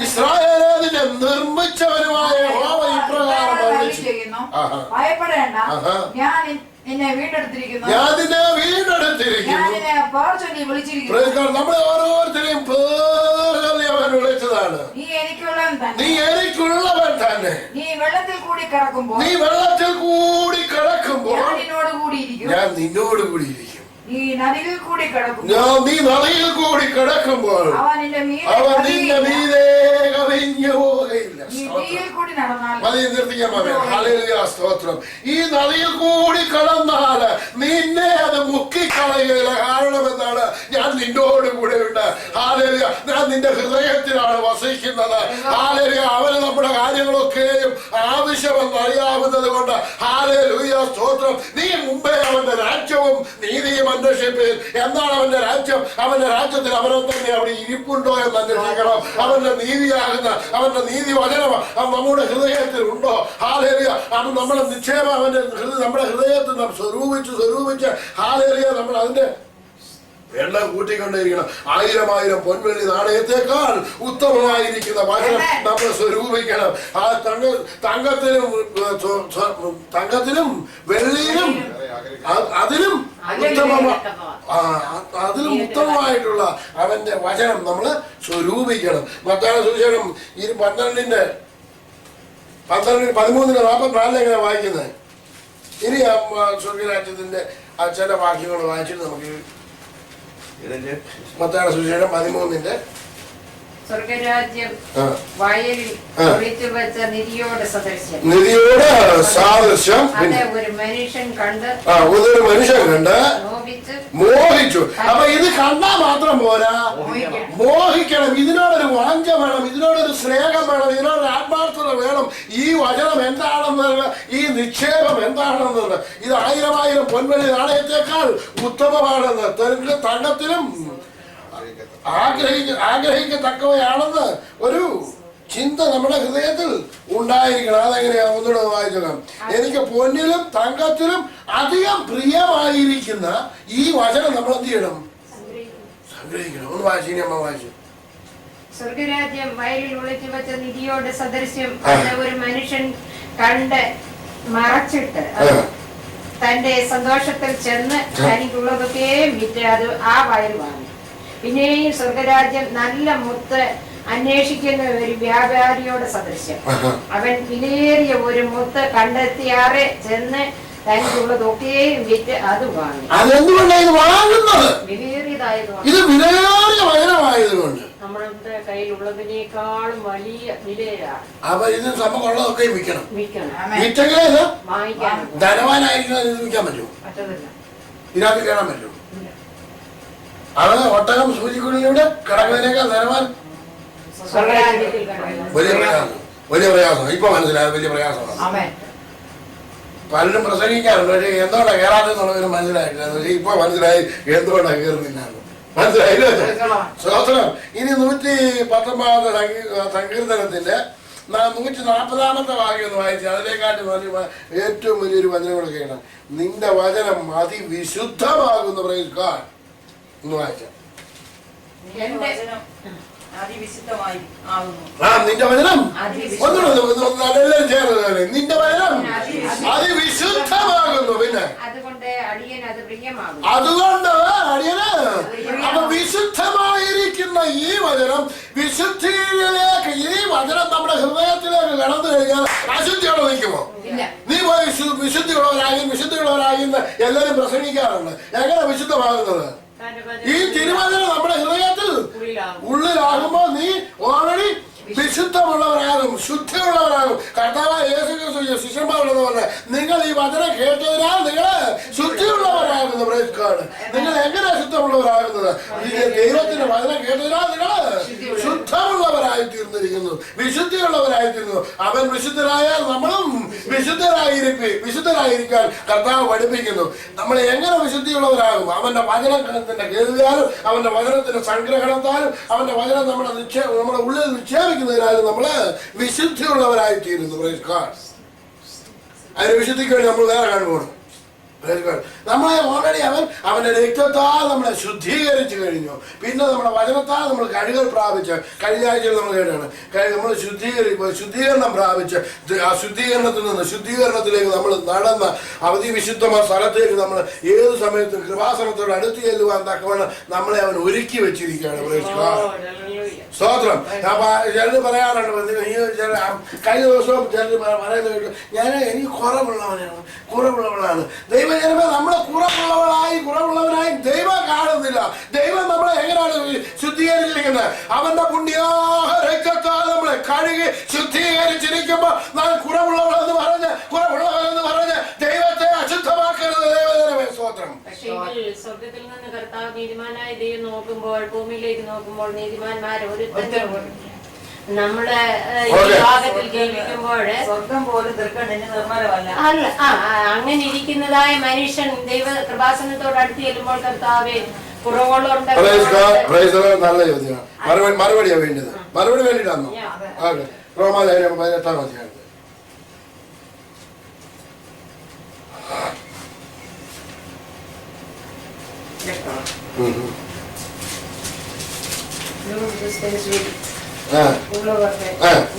ഇസ്രായേലെ നിന്നെ നിർമ്മിച്ചവനുമായ യഹോവ ഇപ്രകാരം അരുളിച്ചെയ്യുന്നു. ഭയപ്പെടേണ്ട, ഞാൻ നിന്നെ വീണ്ടെടുത്തിരിക്കുന്നു. ഞാൻ നിന്നെ വീണ്ടെടുത്തിരിക്കുന്നു. ഞാൻ നിന്നെ പേർ ചൊല്ലി വിളിച്ചിരിക്കുന്നു. നമ്മളെ ഓരോരുത്തരെയും അവൻ വിളിച്ചതാണ്. നീ എനിക്കുള്ളവൻ തന്നെ. നീ എനിക്കുള്ളവൻ തന്നെ. നീ വെള്ളത്തിൽ കൂടി കിടക്കുമ്പോൾ ഞാൻ നിന്നോട് കൂടിയിരിക്കും. ഞാൻ നിന്നോട് കൂടിയിരിക്കും. നീ നദിയിൽ കൂടി കിടക്കുമ്പോൾ അവൻ നിന്റെ മീതെ കവിഞ്ഞു പോകയില്ല. സ്തോത്രം. ഈ നദിയിൽ കൂടി കടന്നാൽ നിന്നെ അത് മുക്കിക്കളയുകയില്ല. കാരണം എന്താണ്? ഞാൻ നിന്നോട് കൂടെ ഉണ്ട്. ഹാലേലൂയ. ഞാൻ നിന്റെ ഹൃദയത്തിലാണ് വസിക്കുന്നത്. ഹാലേലൂയ. അവന് നമ്മുടെ കാര്യങ്ങളൊക്കെയും ആവശ്യമെന്ന് അറിയാവുന്നത് കൊണ്ട് ഹാലേലൂയ, സ്തോത്രം. നീ മുമ്പേ അവന്റെ രാജ്യവും നീതിയും അന്വേഷിപ്പീൻ. എന്താണ് അവന്റെ രാജ്യം? അവന്റെ രാജ്യത്തിൽ അവനെ തന്നെ അവിടെ ഇരിപ്പുണ്ടോ എന്ന് അന്വേഷിക്കണം. അവന്റെ നീതിയാകുന്ന അവന്റെ നീതി വചനം നമ്മുടെ ഹൃദയത്തിൽ ഉണ്ടോ? ഹാലേലൂയ. അവൻ നമ്മുടെ നിക്ഷേപം അവന്റെ നമ്മുടെ ഹൃദയത്തിൽ നാം സ്വരൂപിച്ച് ഹാലേലൂയ നമ്മൾ അതിന്റെ എണ്ണം കൂട്ടിക്കൊണ്ടേയിരിക്കണം. 1000 പൊൻവെള്ളി നാണയത്തെക്കാൾ ഉത്തമമായിരിക്കുന്ന വചനം നമ്മൾ സ്വരൂപിക്കണം. ആ തങ്കത്തിലും വെള്ളിയിലും അതിലും ഉത്തമമായിട്ടുള്ള അവന്റെ വചനം നമ്മൾ സ്വരൂപിക്കണം. മത്തായി സുവിശേഷം 13:44 എങ്ങനെ വായിക്കുന്നത്? ഇനി സ്വർഗരാജ്യത്തിന്റെ ചില വാക്യങ്ങൾ വായിച്ചിട്ട് നമുക്ക് മത്തായി സുവിശേഷം 13 സ്വർഗരാജ്യം വയലിൽ ഒളിച്ചു വെച്ച നിധിയോട് സാദൃശ്യം. അത് ഒരു മനുഷ്യൻ കണ്ട് മോഹിച്ചു. അപ്പൊ ഇത് കണ്ടാൽ മാത്രം പോരാ, മോഹിക്കണം. ഇതിനോടൊരു വാഞ്ച വേണം, ഇതിനോടൊരു സ്നേഹം വേണം, ഇതിനോടൊരു ആത്മാർത്ഥത വേണം. ഈ വചനം എന്താണെന്നുള്ള, ഈ നിക്ഷേപം എന്താണെന്നുള്ള, ഇത് 1000 പൊൻവെള്ളി നാണയത്തെക്കാൾ ഉത്തമമാണെന്ന് തങ്കത്തിലും ആഗ്രഹിക്കത്തക്കവയാണെന്ന് ഒരു ചിന്ത നമ്മുടെ ഹൃദയത്തിൽ ഉണ്ടായിരിക്കണം. അതെങ്ങനെയാ? ഒന്നുകൂടെ വായിച്ചോക്കാം. എനിക്ക് പൊന്നിലും തങ്കത്തിലും അധികം പ്രിയമായിരിക്കുന്ന ഈ വചനം നമ്മൾ എന്ത് ചെയ്യണം? സംഗ്രഹിക്കണം. ഒന്ന് വായിച്ചു, ഇനി അമ്മ വായിച്ചു. സ്വർഗരാജ്യം വയലിൽ ഒളിച്ചു വെച്ച നിധിയോട് സദൃശ്യം അത് ഒരു മനുഷ്യൻ കണ്ട് മറച്ചിട്ട് തന്റെ സന്തോഷത്തിൽ ചെന്ന് തനിക്കുള്ളതൊക്കെ വിറ്റ് അത് ആ വയൽ വാങ്ങി. പിന്നെയും സ്വർഗരാജ്യം നല്ല മുത്ത് അന്വേഷിക്കുന്ന ഒരു വ്യാപാരിയോട് സദൃശ്യം. അവൻ വിലയേറിയ ഒരു മുത്ത് കണ്ടെത്തിയാറെ ചെന്ന് തനിക്കുള്ളതൊക്കെ വിറ്റ് അത് വാങ്ങി. അതെന്തുകൊണ്ടാണ് ഇത് വാങ്ങുന്നത്? വിലയേറിയതായതുകൊണ്ട്. ഇത് വിലയേറിയ വചനമായതുകൊണ്ട് നമ്മുടെ കയ്യിലുള്ളതിനേക്കാളും വലിയ വിലയാണ്. അപ്പൊ ഇത് നമുക്കുള്ളതൊക്കെ വിൽക്കണം. വിൽക്കണം, വിറ്റെങ്കിലേ ഇത് വാങ്ങിക്കാൻ ധനവാനായിരിക്കുന്നത് ഇത് വിൽക്കാൻ പറ്റുമോ? പറ്റത്തില്ല. ഇതിനകത്ത് കയറാൻ പറ്റുമോ? അത് ഒട്ടകം സൂചിക്കുള്ളിലൂടെ കിടക്കുന്നതിനേക്കാൾ ധനവാൻ സ്വർഗരാജ്യത്തിൽ കിടക്കണം. വലിയ പ്രയാസം, വലിയ പ്രയാസം. ഇപ്പൊ മനസ്സിലായത് വലിയ പ്രയാസമാണ്. ആമേൻ. പലരും പ്രസംഗിക്കാറുണ്ട്, പക്ഷേ എന്തുകൊണ്ടാണ് കയറാതെന്നുള്ളവരും മനസ്സിലായിട്ടില്ല. പക്ഷേ ഇപ്പൊ മനസ്സിലായി എന്തുകൊണ്ടാണ് കയറുന്നില്ല. മനസ്സിലായില്ലേ? സ്തോത്രം. ഇനി 119 സങ്കീർത്തനത്തിന്റെ 140 വാക്യം ഒന്ന് വായിച്ച് അതിനെക്കാട്ടി ഏറ്റവും വലിയൊരു വചനം കൂടെ കേൾക്കണം. നിന്റെ വചനം അതിവിശുദ്ധമാകുന്ന പ്രയോഗിക്കാൻ ഒന്ന് വായിച്ച. എന്റെ വചനം അതിവിശുദ്ധമായി ആകുന്നു. നിന്റെ വചനം ഒന്നുകൂടെ ചേർന്ന് നിന്റെ വചനം അതിവിശുദ്ധമാകുന്നു. പിന്നെ അതുകൊണ്ട് അടിയൻ അത് പ്രിയമാകും. അതുകൊണ്ട് അടിയന് അപ്പൊ വിശുദ്ധമായിരിക്കുന്ന ഈ വചനം വിശുദ്ധിയിലേക്ക്, ഈ വചനം നമ്മുടെ ഹൃദയത്തിലേക്ക് കടന്നു കഴിഞ്ഞാൽ അശുദ്ധിയോടെ നിൽക്കുമോ? നീ പോയി വിശുദ്ധിയുള്ളവരായി എല്ലാവരും പ്രസംഗിക്കാറുണ്ട്. എങ്ങനെ വിശുദ്ധമാകുന്നത്? ഈ തിരുവചനം നമ്മുടെ ഹൃദയത്തിൽ ഉള്ളിലാകുമ്പോ നീ ഓൾറെഡി വിശുദ്ധമുള്ളവരാകും, ശുദ്ധിയുള്ളവരാകും. കർത്താവായ യേശു ക്രിസ്തു ശിഷ്യന്മാരുള്ളത് പോലെ നിങ്ങൾ ഈ വചനം കേട്ടതിനാൽ നിങ്ങൾ ശുദ്ധിയുള്ളവരാകുന്നു. നിങ്ങൾ എങ്ങനെ ശുദ്ധമുള്ളവരാകുന്നത്? ദൈവത്തിന്റെ വചനം കേട്ടതിനാൽ നിങ്ങൾ ശുദ്ധമുള്ളവരായി തീർന്നിരിക്കുന്നു, വിശുദ്ധിയുള്ളവരായി തീർന്നു. അവൻ വിശുദ്ധരായാൽ നമ്മളും വിശുദ്ധരായിരിക്കാൻ കർത്താവ് പഠിപ്പിക്കുന്നു. നമ്മൾ എങ്ങനെ വിശുദ്ധിയുള്ളവരാകും? അവന്റെ വചനത്തിന്റെ കേൾവിയാലും അവന്റെ വചനത്തിന്റെ സംഗ്രഹണത്താലും അവന്റെ വചനം നമ്മുടെ ഉള്ളിൽ നിക്ഷേപിക്കുന്നതിനാലും നമ്മള് വിശുദ്ധിയുള്ളവരായി തീരുന്നു. അതിന് വിശുദ്ധിക്ക് വേണ്ടി നമ്മൾ വേറെ കാണുകയാണ്. നമ്മളെ ഓൾറെഡി അവന്റെ രക്തത്താൽ നമ്മളെ ശുദ്ധീകരിച്ചു കഴിഞ്ഞു. പിന്നെ നമ്മുടെ വചനത്താൽ നമ്മൾ കഴുകൽ പ്രാപിച്ച്, കഴിഞ്ഞ ആഴ്ചയിൽ നമ്മൾ കേട്ടാണ്, നമ്മൾ ശുദ്ധീകരണം പ്രാപിച്ച് ആ ശുദ്ധീകരണത്തിലേക്ക് നമ്മൾ നടന്ന അവധിവിശുദ്ധമായ സ്ഥലത്തേക്ക് നമ്മൾ ഏത് സമയത്തും കൃപാസനത്തോട് അടുത്ത് ചെല്ലുവാൻ തക്കവണ്ണം നമ്മളെ അവൻ ഒരുക്കി വെച്ചിരിക്കുകയാണ്. സ്തോത്രം. ചിലർ പറയാറുണ്ട്, കഴിഞ്ഞ ദിവസവും ചിലർ പറയുന്നത് കേട്ടു, എനിക്ക് കുറവുള്ളവളാണ്. ദൈവജനമേ, നമ്മളെ കുറവുള്ളവനായി ദൈവം കാണുന്നില്ല. ദൈവം നമ്മളെ എങ്ങനെയാണ് ശുദ്ധീകരിച്ചിരിക്കുന്നത്? അവന്റെ പുണ്യാഹ രക്തത്താൽ നമ്മളെ കഴുകി ശുദ്ധീകരിച്ചിരിക്കുമ്പോ നാം കുറവുള്ളവരെന്ന് പറഞ്ഞ് ദൈവത്തെ അശുദ്ധമാക്കരുത്. ദൈവജനമേ, സ്തോത്രം. പക്ഷേ സ്വർഗത്തിൽ നിന്ന് കർത്താവ് നീതിമാനായ ദൈവം നോക്കുമ്പോൾ, ഭൂമിയിലേക്ക് നോക്കുമ്പോൾ നീതിമാന്മാർ ഒരു നമ്മുടെ വിഭാഗത്തിൽ കേൾപ്പിക്കുമ്പോൾ സ്വർഗം പോലും തൃക്കണ്ണിന് നിർമ്മലമല്ല. അല്ല, അങ്ങനെ ഇരിക്കുന്നതായ മനുഷ്യൻ ദൈവ കൃപാസനത്തോട് അടുത്ത് ചെല്ലുമ്പോൾ കർത്താവെ കുറവുകളുണ്ട്. നല്ല ചോദ്യമാണ്. മറുപടിയാ വേണ്ടത്. മറുപടി വേണ്ടിട്ടാണോ? റോമാലേഖനം 18-ാം അധ്യായം.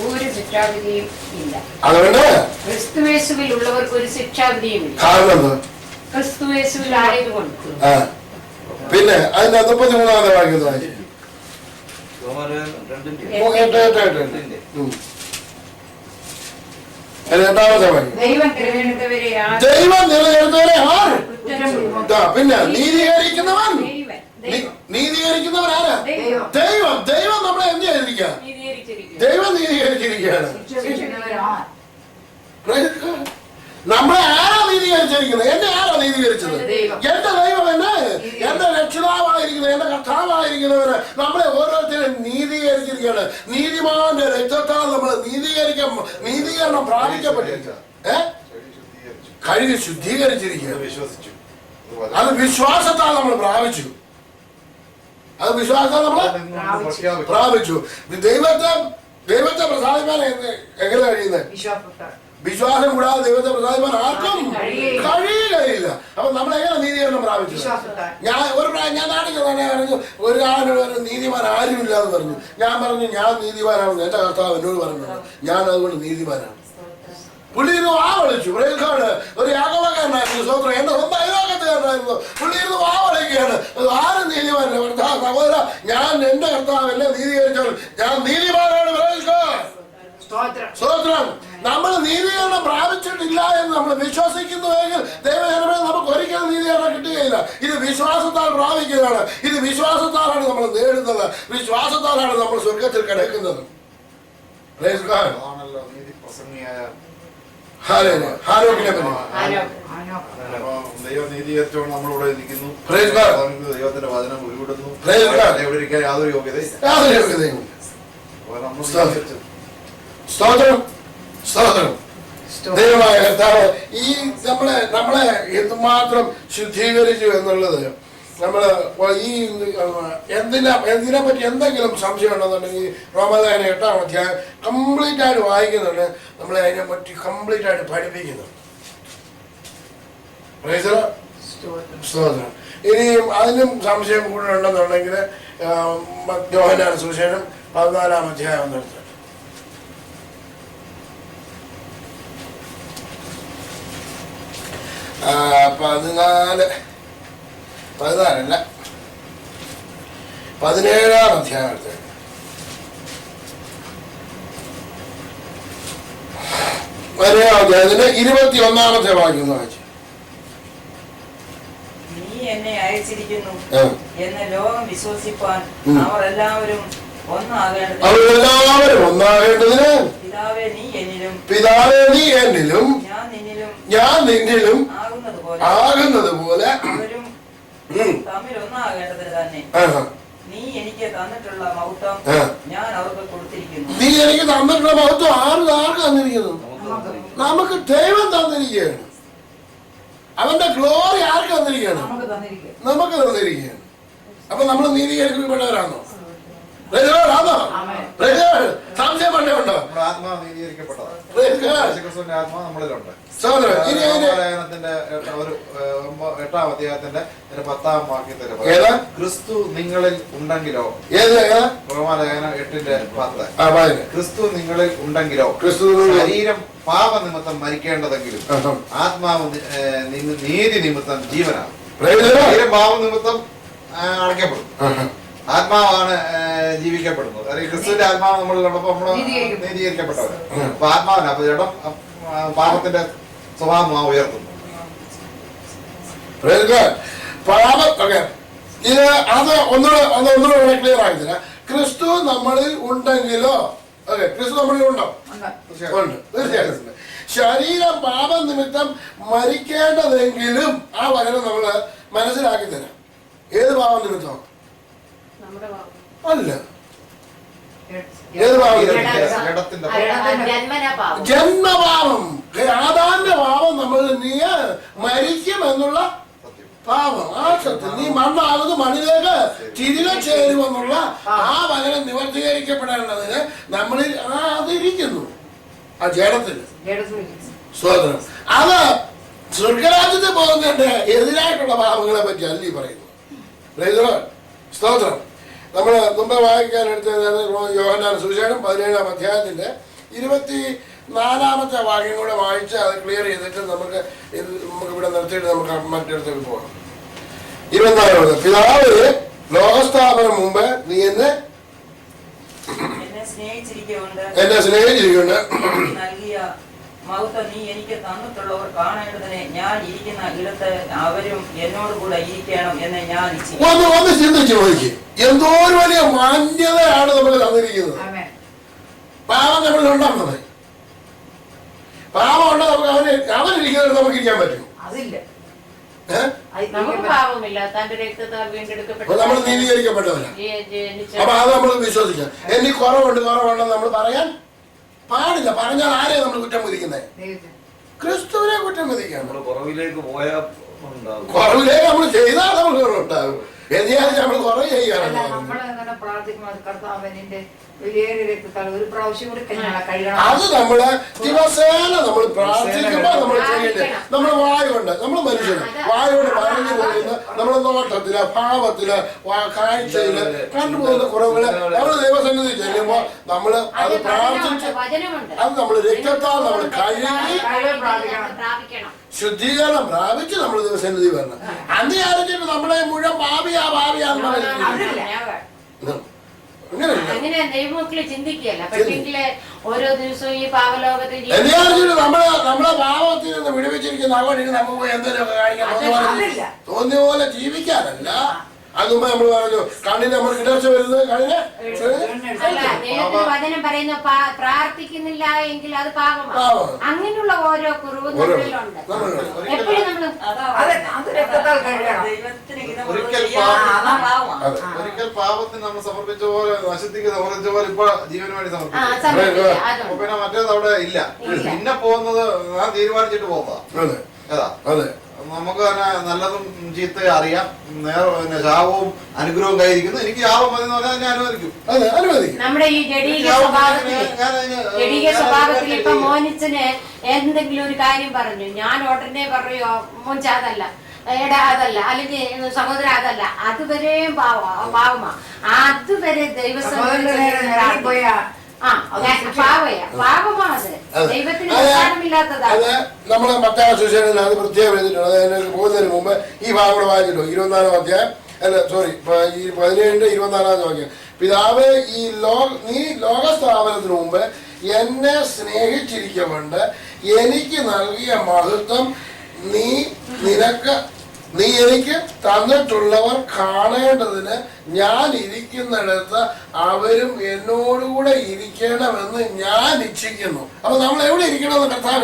ഒരു ശിക്ഷാവിധിയും ഇല്ല. അതുകൊണ്ട് ക്രിസ്തുയേശുവിൽ ഉള്ളവർക്ക് ഒരു ശിക്ഷാവിധിയും ഇല്ല. ക്രിസ്തുയേശുവിൽ ആയതുകൊണ്ട്. പിന്നെ അതിന്റെ 33-ാമത്തെ വാക്യം വായിച്ചു. ദൈവം തിരഞ്ഞെടുത്തവരെ പിന്നെ നീതീകരിക്കുന്നവൻ ആരാ? ദൈവം നമ്മളെ എന്ത് ചെയ്തിരിക്കുക? ദൈവം നീതീകരിച്ചിരിക്കുകയാണ്. നമ്മളെ ആരാ നീതീകരിച്ചിരിക്കുന്നത്? എന്നെ ആരാ നീതീകരിച്ചത്? എന്റെ ദൈവം എന്റെ രക്ഷിതാവായിരിക്കുന്നത്, എന്റെ കർത്താവായിരിക്കുന്നവന് നമ്മളെ ഓരോരുത്തരും നീതീകരിച്ചിരിക്കുകയാണ്. നീതിമാന്റെ രക്തത്താൽ നമ്മൾ നീതീകരണം പ്രാപിക്കപ്പെട്ടിരിക്കുക. കഴുകി ശുദ്ധീകരിച്ചിരിക്കുക. അത് വിശ്വാസത്താൽ നമ്മൾ പ്രാപിച്ചു. അത് വിശ്വാസത്താൽ നമ്മൾ പ്രാപിച്ചു. ദൈവത്തെ പ്രസാദിക്കാൻ എങ്ങനെ കഴിയുന്നത്? വിശ്വാസം കൂടാതെ ദൈവത്തെ പ്രസാദിപ്പാൻ ആർക്കും കഴിയുകയില്ല. അപ്പൊ നമ്മൾ എങ്ങനെ നീതീകരണം പ്രാപിച്ചു? ഞാൻ നാട്ടിൽ പറഞ്ഞു ഒരാളോട് നീതിമാൻ ആരുമില്ല എന്ന് പറഞ്ഞു. ഞാൻ പറഞ്ഞു ഞാൻ നീതിമാനാണെന്ന് എന്റെ കർത്താവ് എന്നോട് പറഞ്ഞു. ഞാൻ അതുകൊണ്ട് നീതിമാനാണ്. പുള്ളി ഇരുന്ന് വാ വിളിച്ചു. ഒരു യാഗവക്കാരനായിരുന്നു. സ്വന്തം എന്റെ സ്വന്തം അയൽവക്കത്തുകാരനായിരുന്നു. പുള്ളി ഇരുന്ന് വാ വിളിക്കുകയാണ്. ആരും നീതിമാനല്ല. സഹോദര, ഞാൻ എന്റെ കർത്താവ് എന്നെ നീതീകരിച്ചാൽ ഞാൻ നീതിമാനാണ്. സ്തോത്രം. നമ്മൾ നീതീകരണം പ്രാപിച്ചിട്ടില്ല എന്ന് നമ്മൾ വിശ്വസിക്കുന്നുവെങ്കിൽ ദൈവജനമേ നമുക്ക് ഒരിക്കലും നീതീകരണം കിട്ടുകയില്ല. ഇത് വിശ്വാസത്താൽ പ്രാപിക്കുന്നതാണ്. ഇത് വിശ്വാസത്താലാണ് നമ്മൾ നേടുന്നത്. വിശ്വാസത്താലാണ് നമ്മൾ സ്വർഗത്തിൽ കിടക്കുന്നത്. ദൈവം നീതീകരിച്ചുകൊണ്ട് നമ്മളിവിടെ ഇരിക്കുന്നു. ദൈവത്തിന്റെ വചനം ഉരുവിടുന്നു. യാതൊരു യോഗ്യതയും സ്തോത്രം. സ്തോത്രം. ദൈവമായ കർത്താവ് ഈ നമ്മളെ എന്തുമാത്രം ശുദ്ധീകരിച്ചു എന്നുള്ളത് നമ്മള് ഈ എന്തിനെ പറ്റി എന്തെങ്കിലും സംശയം ഉണ്ടെന്നുണ്ടെങ്കിൽ റോമാലേഖനം 8-ാം അധ്യായം കംപ്ലീറ്റ് ആയിട്ട് വായിക്കുന്നുണ്ട്. നമ്മളെ അതിനെ പറ്റി കംപ്ലീറ്റ് ആയിട്ട് പഠിപ്പിക്കുന്നു. സ്തോത്രം. ഇനിയും അതിനും സംശയം കൂടുതൽ ഉണ്ടെന്നുണ്ടെങ്കിൽ യോഹന്നാൻ സുവിശേഷം 14-ാം അധ്യായം നിർത്തും. 17-ാം അധ്യായത്തിൽ 21-ാമത്തെ വാക്യം വായിച്ചു. നീ എന്നെ അയച്ചിരിക്കുന്നു എന്ന് ലോകം വിശ്വസിപ്പാൻ അവർ എല്ലാവരും ഒന്നാകേണ്ടതിന് പിതാവേ നീ എന്നിലും ഞാൻ നിന്നിലും ആകുന്നത് പോലെ തമ്മിൽ ഒന്നാകേണ്ടതിന് തന്നെ നീ എനിക്ക് തന്നിട്ടുള്ള മഹത്വം ഞാൻ അവർക്ക് കൊടുത്തിരിക്കുന്നു. നീ എനിക്ക് തന്നിട്ടുള്ള മഹത്വം ആർക്ക് തന്നിരിക്കുന്നു? നമുക്ക് ദൈവം തന്നിരിക്കുകയാണ്. അവന്റെ ഗ്ലോറി ആർക്ക് തന്നിരിക്കുകയാണ്? നമുക്ക് തന്നിരിക്കുകയാണ്. അപ്പൊ നമ്മൾ നീതീകരിക്കപ്പെട്ടവരാണോ? സംശയം പണ്ടേണ്ടോ? ആത്മാവ് നീതീകരിക്കപ്പെട്ടതാണ്. ആത്മാവ് നമ്മളിലുണ്ട്. ലേഖനത്തിന്റെ 8-ാം അധ്യായത്തിന്റെ 10-ാം വാക്യത്തിൽ ക്രിസ്തു നിങ്ങളിൽ ഉണ്ടെങ്കിലോ, റോമാലേഖനം 8:10, ക്രിസ്തു നിങ്ങളിൽ ഉണ്ടെങ്കിലോ ശരീരം പാപനിമിത്തം മരിക്കേണ്ടതെങ്കിലും ആത്മാവ് നീതി നിമിത്തം ജീവനാണ്. ശരീരം പാപനിമിത്തം അടയ്ക്കപ്പെടും, ആത്മാവാണ് ജീവിക്കപ്പെടുന്നത്. അല്ലെങ്കിൽ ക്രിസ്തുവിന്റെ ആത്മാവ് നമ്മളിലുള്ളപ്പോ നമ്മള് നീതീകരിക്കപ്പെട്ടവരാണ്. അപ്പൊ ആത്മാവിന് അപ്പൊ ജഡം പാപത്തിന്റെ സ്വഭാവം ഉയർത്തുന്നു. ഇത് അത് ഒന്നുകൂടെ ക്ലിയർ ആയിട്ടില്ല. ക്രിസ്തു നമ്മളിൽ ഉണ്ടെങ്കിലോ, ക്രിസ്തു നമ്മളിൽ ഉണ്ടോ? ഉണ്ട്, തീർച്ചയായിട്ടും. ശരീരം പാപം നിമിത്തം മരിക്കേണ്ടതെങ്കിലും ആ വചനം നമ്മള് മനസ്സിലാക്കി തരാം. ഏത് പാപം നിമിത്തം? അല്ല, ഏത് പാപം? ജന്മപാപം. ആദാന്റെ പാപം നമ്മൾ നീ മരിക്കും എന്നുള്ള പാപം. ആ സത്യം നീ മണ്ണാകുന്നു, മണ്ണിലേക്ക് തിരികെ ചേരുമെന്നുള്ള ആ വചനം നിവർത്തീകരിക്കപ്പെടേണ്ടതിന് നമ്മളിൽ അതിരിക്കുന്നു. ആ ജഡത്തിൽ സ്തോത്രം. അത് സ്വർഗരാജ്യത്തിൽ പോകുന്നതിന്റെ എതിരായിട്ടുള്ള പാപങ്ങളെ പറ്റി അല്ല ഈ പറയുന്നു. സ്തോത്രം. നമ്മൾ മുമ്പ് വായിക്കാനെടുത്തത് യോഹന്നാൻ സുവിശേഷം 17-ാം അധ്യായത്തിന്റെ 24-ാമത്തെ വാക്യം കൂടെ വായിച്ച് അത് ക്ലിയർ ചെയ്തിട്ട് നമുക്ക് ഇവിടെ നിർത്തിയിട്ട് നമുക്ക് മറ്റൊരിടത്തേക്ക് പോകാം. 24 പിതാവ് ലോകസ്ഥാപനം മുമ്പ് നീ എന്നെ സ്നേഹിച്ചിരിക്കൊണ്ട് നൽകിയ മഹത്വം നീ എനിക്ക് തന്നിട്ടുള്ളവർ കാണേണ്ടതിനെ ഞാൻ ഇരിക്കുന്ന ഇടത്ത് അവരും എന്നോട് കൂടെ ഇരിക്കണം എന്ന് ഞാൻ ഒന്ന് ചിന്തിച്ചു നോക്കി. എന്തോ ഒരു വലിയ മാന്യതയാണ് നമുക്ക് തന്നിരിക്കുന്നത്. പാവം നമ്മളിലുണ്ടാകുന്നത്. പാവം ഉണ്ടോ നമുക്ക് അവനിരിക്കുന്നത് നമുക്ക് ഇരിക്കാൻ പറ്റും. നമ്മൾ നീതീകരിക്കപ്പെട്ടവരാ. അപ്പൊ അത് നമ്മൾ വിശ്വസിക്കാം. എനിക്ക് കുറവുണ്ടെന്ന് നമ്മൾ പറയാൻ പാടില്ല. പറഞ്ഞാൽ ആരെയും നമ്മൾ കുറ്റം വിധിക്കുന്നത്? ക്രിസ്തുവിനെ കുറ്റം വിധിക്കാം. നമ്മൾ പുറകിലേക്ക് പോയാൽ കുറവിലേക്ക് നമ്മൾ ചെയ്താൽ നമുക്ക് കുറവുണ്ടാകും. എന്തിനാണ് നമ്മൾ കുറവ് അല്ല, ചെയ്യാറുണ്ട്? നമ്മളങ്ങനെ പ്രാർത്ഥിക്കുമ്പോൾ കർത്താവിന്റെ വലിയേറിയ രക്തത്താൽ ഒരു പ്രാവശ്യം കൂടി ഞങ്ങളെ കഴുകണം. അത് നമ്മള് ദിവസേന നമ്മൾ പ്രാർത്ഥിക്കുമ്പോൾ നമ്മൾ ചെയ്യേണ്ടത്. നമ്മൾ വായുണ്ട്, നമ്മൾ മനുഷ്യന് വായുകൊണ്ട് പറഞ്ഞു പോകുന്ന നമ്മുടെ നോട്ടത്തില്, ഭാവത്തില്, കാഴ്ചയില് കണ്ടുപോകുന്ന കുറവുകള് നമ്മൾ ദൈവസന്നിധി ചെല്ലുമ്പോൾ നമ്മള് അത് പ്രാർത്ഥിച്ച് അത് നമ്മൾ രക്തത്താൽ നമ്മൾ കഴുകി ശുദ്ധീകരണം പ്രാപിച്ച് നമ്മൾ ദൈവസന്നിധി വരണം. അന്ന് ആലോചിച്ചിട്ട് നമ്മളെ മുഴുവൻ ഭാവിയാന്ന് പറയുന്നത് അങ്ങനെ ദൈവമക്കള് ചിന്തിക്കുകയല്ല. പക്ഷെങ്കില് ഓരോ ദിവസവും ഈ പാവലോകത്തിൽ നമ്മളെ ഭാവത്തിൽ നിന്ന് വിടുവിച്ചിരിക്കുന്ന അങ്ങോട്ട് നമുക്ക് എന്തെങ്കിലുമൊക്കെ കാണിക്കാൻ തോന്നിയ പോലെ ജീവിക്കാനല്ല. അതുമ്പോ നമ്മൾ പറഞ്ഞു കണ്ണിന് നമ്മൾ ഇടർച്ച വരുന്നത് കണ്ണിന് അല്ല, ദൈവത്തിന്റെ വചനം പറയുന്ന പ്രാർത്ഥിക്കുന്നില്ല എങ്കിൽ അത് പാപമാണ്. അങ്ങനെയുള്ള ഓരോ കുറവും നമ്മളിലുണ്ട്. എപ്പോഴും നമ്മള് അത് രക്തത്താൽ കഴുകണം. ഒരിക്കൽ പാപത്തിന് നമ്മൾ സമർപ്പിച്ച പോലെ നശിത്തിക്ക് സമർപ്പിച്ച പോലെ ഇപ്പൊ ജീവന് വേണ്ടി സമർപ്പിച്ചു. പിന്നെ മറ്റേത് അവിടെ ഇല്ല. പിന്നെ പോകുന്നത് ഞാൻ തീരുമാനിച്ചിട്ട് പോകുന്നതാ. ഏതാ നമുക്ക് തന്നെ നല്ലതും ചീത്തയും അറിയാം. ശാപവും അനുഗ്രഹവും കൈയിരിക്കുന്നു. എനിക്ക് ശാപം മതി എന്ന് പറഞ്ഞാൽ എന്നെ അനുവദിക്കും. നമ്മുടെ ഈ ജഡീക സ്വഭാവത്തിൽ ഇപ്പൊ മോനിച്ചന് എന്തെങ്കിലും ഒരു കാര്യം പറഞ്ഞു, ഞാൻ ഉടനെ പറയുമോ മോൻച അതല്ല, എടാ അതല്ല, അല്ലെങ്കിൽ സഹോദര അതല്ല, അതുവരെയും പാവമാ. അതുവരെ ദൈവസന്നിധി പോയാ നമ്മളെ മത്തായി സുവിശേഷത്തിൽ അത് പ്രത്യേകം എഴുതിയിട്ടുണ്ട്. അതിലേക്ക് പോകുന്നതിന് മുമ്പ് ഈ ഭാഗം കൂടെ വായിച്ചിട്ടോ. 24-ാം അധ്യായം ഈ 17-24 വാക്യം. പിതാവേ, നീ ലോകസ്ഥാപനത്തിന് മുമ്പ് എന്നെ സ്നേഹിച്ചിരിക്കൊണ്ട് എനിക്ക് നൽകിയ മഹത്വം നീ എനിക്ക് തന്നിട്ടുള്ളവർ കാണേണ്ടതിന് ഞാൻ ഇരിക്കുന്നിടത്ത് അവരും എന്നോടുകൂടെ ഇരിക്കണമെന്ന് ഞാൻ ഇച്ഛിക്കുന്നു. അപ്പൊ നമ്മൾ എവിടെ ഇരിക്കണമെന്ന് കർത്താവ്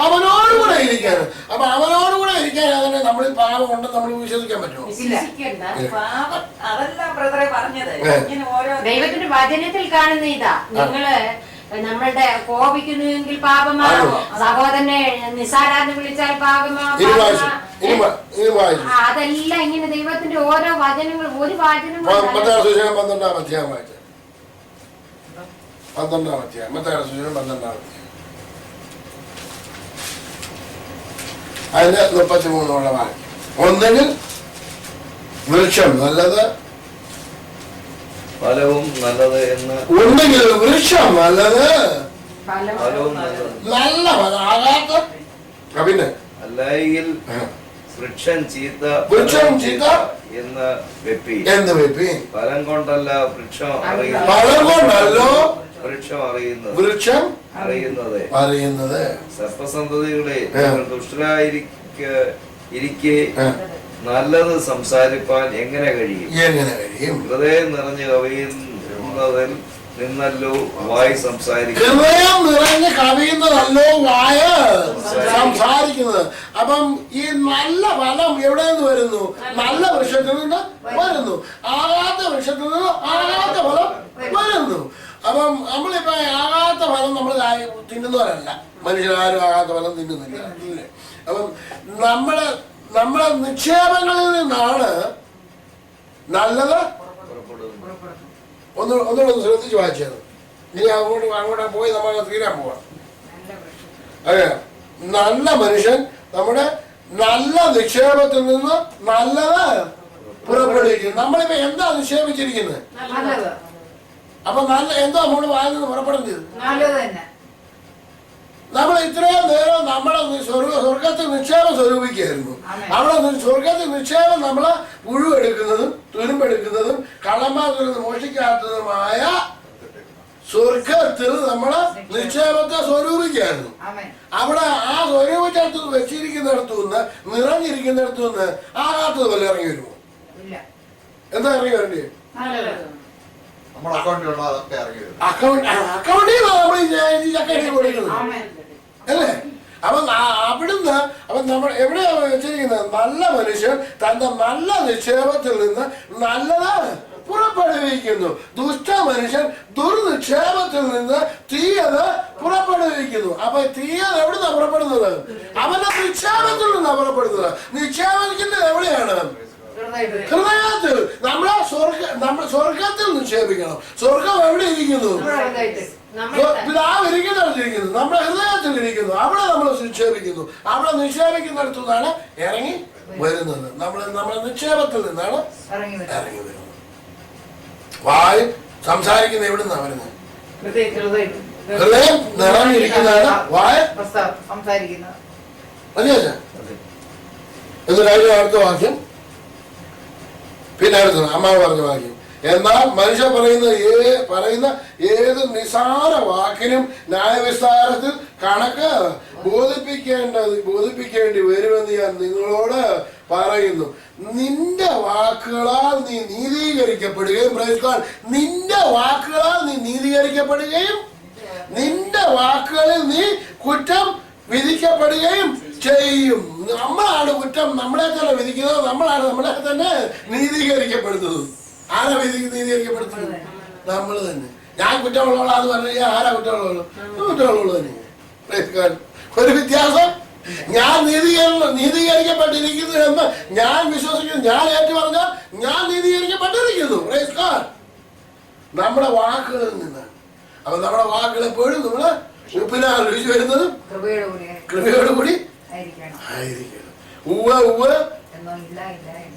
അവനോടുകൂടെ ഇരിക്കാനും. അപ്പൊ അവനോടുകൂടെ ഇരിക്കാൻ അതിനെ നമ്മൾ പാപം ഉണ്ടെന്ന് നമ്മൾ വിശ്വസിക്കാൻ പറ്റുമോ? ദൈവത്തിന്റെ വചനത്തിൽ കാണുന്ന ഇതാ, നിങ്ങള് നമ്മളുടെ കോപിക്കുന്നുവെങ്കിൽ പാപമാണോ, സഹോദരനെ നിസാരാന്ന് വിളിച്ചാൽ പാപമാണോ, അതെല്ലാം ഇങ്ങനെ ദൈവത്തിന്റെ ഓരോ വചനങ്ങൾ ഒരു വചനം 12-ാം അധ്യായം വായിച്ച 12-ാം അധ്യായം അതിന്റെ 33 വാക്യം. ഒന്നെങ്കിൽ വൃക്ഷം നല്ലത്, ഫലവും നല്ലത് എന്ന്. ഉണ്ടെങ്കിൽ വൃക്ഷം നല്ലത്, നല്ല ആകാത്ത പിന്നെ അല്ലെങ്കിൽ വൃക്ഷം ചീത്ത എന്ന് വെപ്പി. ഫലം കൊണ്ടല്ല വൃക്ഷം വൃക്ഷം അറിയുന്നത്. സർപ്പസന്തതികളെ ദുഷ്ടരായിരിക്കെ നല്ലത് സംസാരിപ്പാൻ എങ്ങനെ കഴിയും? ഹൃദയം നിറഞ്ഞ് കവിയുന്നതിൽ നിന്നല്ലോ വായ് സംസാരിക്കുന്നത്. ഹൃദയം നിറഞ്ഞ് കവിയുന്നതല്ലോ വായ സംസാരിക്കുന്നത്. അപ്പം ഈ നല്ല ഫലം എവിടെ നിന്ന് വരുന്നു? നല്ല വൃക്ഷത്തിൽ നിന്ന് വരുന്നു. ആകാത്ത വൃക്ഷത്തിൽ നിന്ന് ആകാത്ത ഫലം വരുന്നു. അപ്പം നമ്മളിപ്പോ ആകാത്ത ഫലം നമ്മൾ തിന്നുന്നവരല്ല. മനുഷ്യരാരും ആകാത്ത ഫലം തിന്നുന്നില്ല. അപ്പം നമ്മളെ നിക്ഷേപങ്ങളിൽ നിന്നാണ് നല്ലത്. ഒന്നുകൂടെ ശ്രദ്ധിച്ച് വായിച്ചത്. ഇനി അങ്ങോട്ട് പോയി നമ്മൾ തീരാൻ പോവാം. അതെ, നല്ല മനുഷ്യൻ നമ്മുടെ നല്ല നിക്ഷേപത്തിൽ നിന്ന് നല്ലത് പുറപ്പെടുവിക്കും. നമ്മളിപ്പോ എന്താ നിക്ഷേപിച്ചിരിക്കുന്നത്? അപ്പൊ എന്താ നമ്മൾ വായിൽ നിന്ന് പുറപ്പെടുന്നത്? നമ്മൾ ഇത്രയും നേരം നമ്മളെ സ്വർഗത്തിൽ നിക്ഷേപം സ്വരൂപിക്കുകയായിരുന്നു. അവിടെ സ്വർഗത്തിൽ നിക്ഷേപം നമ്മളെ പുഴുവെടുക്കുന്നതും തുരുമ്പെടുക്കുന്നതും കള്ളന്മാരിൽ നിന്ന് മോഷിക്കാത്തതുമായ സ്വർഗത്തിൽ നമ്മളെ നിക്ഷേപത്തെ സ്വരൂപിക്കുകയായിരുന്നു. അവിടെ ആ സ്വരൂപിച്ചെടുത്ത് വെച്ചിരിക്കുന്നിടത്തു നിന്ന് നിറഞ്ഞിരിക്കുന്നിടത്തു നിന്ന് ആകാത്തത് പോലെ ഇറങ്ങി വരുമോ? എന്താ ഇറങ്ങി വരണ്ടേ? അക്കൗണ്ടിൽ നമ്മൾ കൊടുക്കുന്നത് അല്ലേ? അവിടുന്ന് നമ്മൾ എവിടെയാണ് വെച്ചിരിക്കുന്നത്? നല്ല മനുഷ്യൻ തന്റെ നല്ല നിക്ഷേപത്തിൽ നിന്ന് നല്ലത് പുറപ്പെടുവിക്കുന്നു. ദുഷ്ട മനുഷ്യൻ ദുർനിക്ഷേപത്തിൽ നിന്ന് തീയത് പുറപ്പെടുവിക്കുന്നു. അപ്പൊ തീയത് എവിടുന്നാ പുറപ്പെടുന്നത്? അവന്റെ നിക്ഷേപത്തിൽ നിന്നാ പുറപ്പെടുന്നത്. നിക്ഷേപിക്കുന്നത് എവിടെയാണ്? ഹൃദയത്തിൽ. നമ്മളെ സ്വർഗത്തിൽ നിക്ഷേപിക്കണം. സ്വർഗം എവിടെ ഇരിക്കുന്നു? പിതാവ് ഇരിക്കുന്നിടത്തിരിക്കുന്നു. നമ്മുടെ ഹൃദയത്തിൽ ഇരിക്കുന്നു. അവിടെ നമ്മൾ നിക്ഷേപിക്കുന്നു. അവിടെ നിക്ഷേപിക്കുന്നിടത്തു നിന്നാണ് ഇറങ്ങി വരുന്നത്. നമ്മളെ നിക്ഷേപത്തിൽ നിന്നാണ് ഇറങ്ങി വരുന്നത്. വായു സംസാരിക്കുന്ന എവിടുന്നാ വരുന്നത്? ഹൃദയം നിറഞ്ഞിരിക്കുന്നതാണ് വായ സംസാരിക്കുന്നത്. മനസ്സിലാ? എന്നിട്ട് അടുത്ത വാക്യം, പിന്നെ അടുത്തത് അമ്മാവ് പറഞ്ഞ വാക്യം. എന്നാൽ മനുഷ്യൻ പറയുന്ന ഏത് നിസാര വാക്കിനും ന്യായവിസ്താരത്തിൽ കണക്ക് ബോധിപ്പിക്കേണ്ടി വരുമെന്ന് ഞാൻ നിങ്ങളോട് പറയുന്നു. നിന്റെ വാക്കുകളാൽ നീ നീതീകരിക്കപ്പെടുകയും, നിന്റെ വാക്കുകളാൽ നീ നീതീകരിക്കപ്പെടുകയും നിന്റെ വാക്കുകളിൽ നീ കുറ്റം വിധിക്കപ്പെടുകയും ചെയ്യും. നമ്മളാണ് കുറ്റം നമ്മളെ തന്നെ വിധിക്കുന്നത്. നമ്മളാണ് നമ്മളെ തന്നെ നീതീകരിക്കപ്പെടുന്നത്. ആരാ നീതീകരിക്കപ്പെടുത്തുന്നത്? നമ്മൾ തന്നെ. ഞാൻ കുറ്റമുള്ളവളാന്ന് പറഞ്ഞു കഴിഞ്ഞാൽ ആരാ കുറ്റമുള്ളവള്? കുറ്റമുള്ളവള് തന്നെ. ഒരു വ്യത്യാസം. ഞാൻ നീതീകരിക്കപ്പെട്ടിരിക്കുന്നു എന്ന് ഞാൻ വിശ്വസിക്കുന്നു. ഞാൻ ഏറ്റു പറഞ്ഞാൽ ഞാൻ നീതീകരിക്കപ്പെട്ടിരിക്കുന്നു. നമ്മുടെ വാക്കുകളിൽ നിന്നാണ്. അപ്പൊ നമ്മുടെ വാക്കുകൾ എപ്പോഴും നമ്മള് ഉപ്പിനാൽ രുചി വരുന്നത് കൃപയോടുകൂടി ആയിരിക്കണം. ഉവ്വ് ഉവ്വ്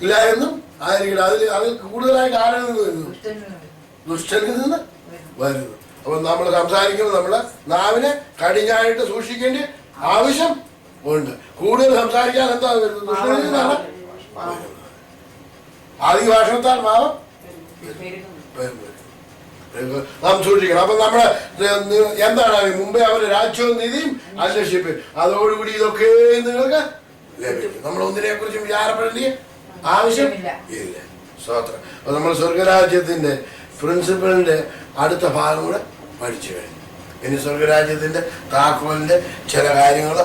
ഇല്ല എന്നും ആയിരിക്കണം. അതിൽ കൂടുതലായിട്ട് ആരിൽ നിന്ന് വരുന്നു? ദുഷ്ടനിൽ നിന്ന് വരുന്നു. അപ്പൊ നമ്മൾ സംസാരിക്കുമ്പോൾ നമ്മള് നാവിനെ കടിഞ്ഞായിട്ട് സൂക്ഷിക്കേണ്ട ആവശ്യം ഉണ്ട്. കൂടുതൽ സംസാരിക്കാൻ എന്താ വരുന്നത്? ദുഷ്ടനിൽ നിന്നാണ്. ആദ്യ ഭാഷണത്താൽ മാവം നാം സൂക്ഷിക്കണം. അപ്പൊ നമ്മള് എന്താണ് മുമ്പേ അവര് രാജ്യവും നീതിയും അന്വേഷിപ്പിക്കും. അതോടുകൂടി ഇതൊക്കെ നിങ്ങൾക്ക് ലഭിക്കും. നമ്മൾ ഒന്നിനെ കുറിച്ചും വിചാരപ്പെടേണ്ട ആവശ്യം ഇല്ല. സ്തോത്രം. അപ്പൊ നമ്മൾ സ്വർഗരാജ്യത്തിന്റെ പ്രിൻസിപ്പളിന്റെ അടുത്ത ഭാഗം കൂടെ പഠിച്ചു കഴിഞ്ഞു. ഇനി സ്വർഗരാജ്യത്തിന്റെ താക്കോലിന്റെ ചില കാര്യങ്ങൾ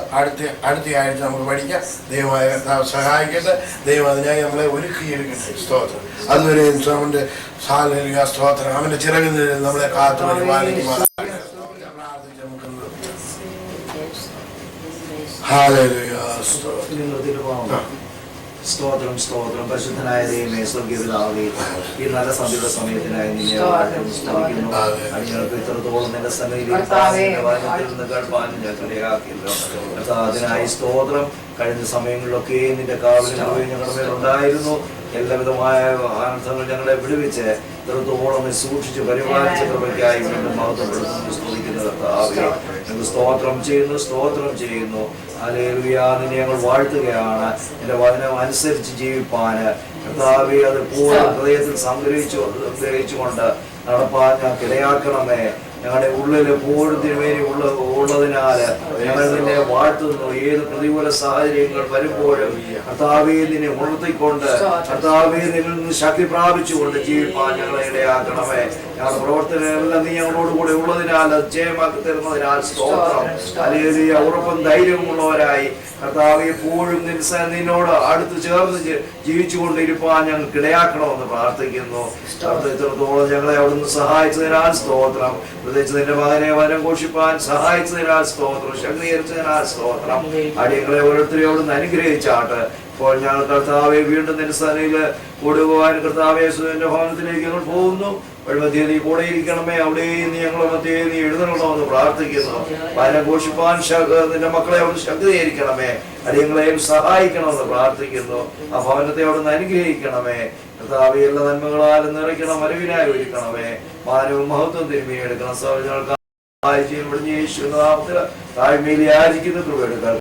അടുത്ത ആഴ്ച നമുക്ക് പഠിക്കാം. ദൈവമായ കർത്താവ് സഹായിക്കട്ടെ. ദൈവം അതിനായി നമ്മളെ ഒരുക്കിയെടുക്കട്ടെ. സ്തോത്രം. അതുവരെ അവന്റെ സാഹചര്യ സ്തോത്രം. അവന്റെ ചിറകിൽ നമ്മളെ കാത്തു പരിപാലിക്കുമാറാകട്ടെ. സ്തോത്രം സ്തോത്രം. പരിശുദ്ധനായ ദൈവമേ, സ്വർഗീയ പിതാവേ, ഈ നല്ല സന്ധ്യയുടെ സമയത്തിനായി നിന്നെ സ്തുതിക്കുന്നു. അടിയങ്ങൾക്ക് ഇത്രത്തോളം നിന്റെ സന്നിധിയിൽ നിന്ന് കേൾപ്പാൻ ഞങ്ങൾക്കിടയാക്കിയല്ലോ. അതിനായി സ്തോത്രം. കഴിഞ്ഞ സമയങ്ങളിലൊക്കെ നിന്റെ കാവലിൽ ഞങ്ങളുടെ മേലുണ്ടായിരുന്നു. എല്ലാവിധമായ ആനന്ദങ്ങൾ ഞങ്ങളെ വിടുവിച്ച് ഇത്രത്തോളം സൂക്ഷിച്ച് പരിപാലിച്ച കൃപയ്ക്കായി വീണ്ടും മഹത്വപ്പെടുത്തുന്നു. സ്തുതിക്കുന്ന കർത്താവേ, ഞങ്ങൾ സ്തോത്രം ചെയ്യുന്നു. ഹല്ലേലൂയ. നിന്നെ ഞങ്ങൾ വാഴ്ത്തുകയാണ്. നിന്റെ വചനം അനുസരിച്ച് ജീവിപ്പാന് കർത്താവേ, അത് പൂർണ്ണ ഹൃദയത്തിൽ സംഗ്രഹിച്ചുകൊണ്ട് നടപ്പാൻ ഞങ്ങൾക്ക് ഇടയാക്കണമേ. ഞങ്ങളുടെ ഉള്ളിൽ എപ്പോഴും തിരുമേനി ഉള്ളതിനാൽ ഞങ്ങൾ നിന്നെ വാഴ്ത്തുന്നു. ഏത് പ്രതികൂല സാഹചര്യങ്ങൾ വരുമ്പോഴും കർത്താവേ നിന്നെ ഉണർത്തിക്കൊണ്ട് കർത്താവേ നിന്നിൽ നിന്ന് ശക്തി പ്രാപിച്ചുകൊണ്ട് ജീവിപ്പാൻ ഞങ്ങളെ ഇടയാക്കണമേ. ഞങ്ങളുടെ പ്രവർത്തനങ്ങളെല്ലാം നീ ഞങ്ങളോടുകൂടെ ഉള്ളതിനാൽ അത് ജയമാക്കി തരുന്നതിനാൽ സ്തോത്രം. ഹല്ലേലൂയ. ഉറപ്പും ധൈര്യമുള്ളവരായി കർത്താവേ എപ്പോഴും നിന്നോട് അടുത്ത് ചേർന്ന് ജീവിച്ചുകൊണ്ടിരിപ്പാൻ ഞങ്ങൾക്ക് ഇടയാക്കണമെന്ന് പ്രാർത്ഥിക്കുന്നു. ഇത്രത്തോളം ഞങ്ങളെ അവിടുന്ന് സഹായിച്ചതിനാൽ സ്തോത്രം. പ്രത്യേകിച്ച് നിന്റെ മകനെ വരം ഘോഷിപ്പാൻ സഹായിച്ചതിനാൽ സ്തോത്രം. ശക്തീകരിച്ചതിനാൽ സ്തോത്രം. അടിയങ്ങളെ ഓരോരുത്തരെയും അവിടുന്ന് അനുഗ്രഹിച്ചാട്ട്. ഇപ്പോൾ ഞങ്ങൾ കർത്താവെ വീണ്ടും നിന്റെ സന്നിധിയിൽ കൊടുക്കുവാൻ കർത്താവെ സുഖന്റെ ഭവനത്തിലേക്ക് ഞങ്ങൾ പോകുന്നു. വഴിമധ്യേ നീ കൂടെ ഇരിക്കണമേ. അവിടെ നീ ഞങ്ങളെ മധ്യേ നീ എഴുന്നള്ളണമെന്ന് പ്രാർത്ഥിക്കുന്നു. വരം ഘോഷിപ്പാൻ നിന്റെ മക്കളെ അവിടുന്ന് ശക്തീകരിക്കണമേ. അടിയങ്ങളെയും സഹായിക്കണമെന്ന് പ്രാർത്ഥിക്കുന്നു. ആ ഭവനത്തെ അവിടുന്ന് അനുഗ്രഹിക്കണമേ. കർത്താവെ എല്ലാ നന്മകളാലും നിറയ്ക്കണം. അറിവിനായി ഒരുക്കണമേ. മാനവും മഹത്വം തിരുമ്മിയെടുക്കണം. സൗജന്യങ്ങൾക്ക് യേശുനാമത്തിൽ താഴ്മയിൽ യാചിക്കുന്ന കൃപ എടുക്കണം.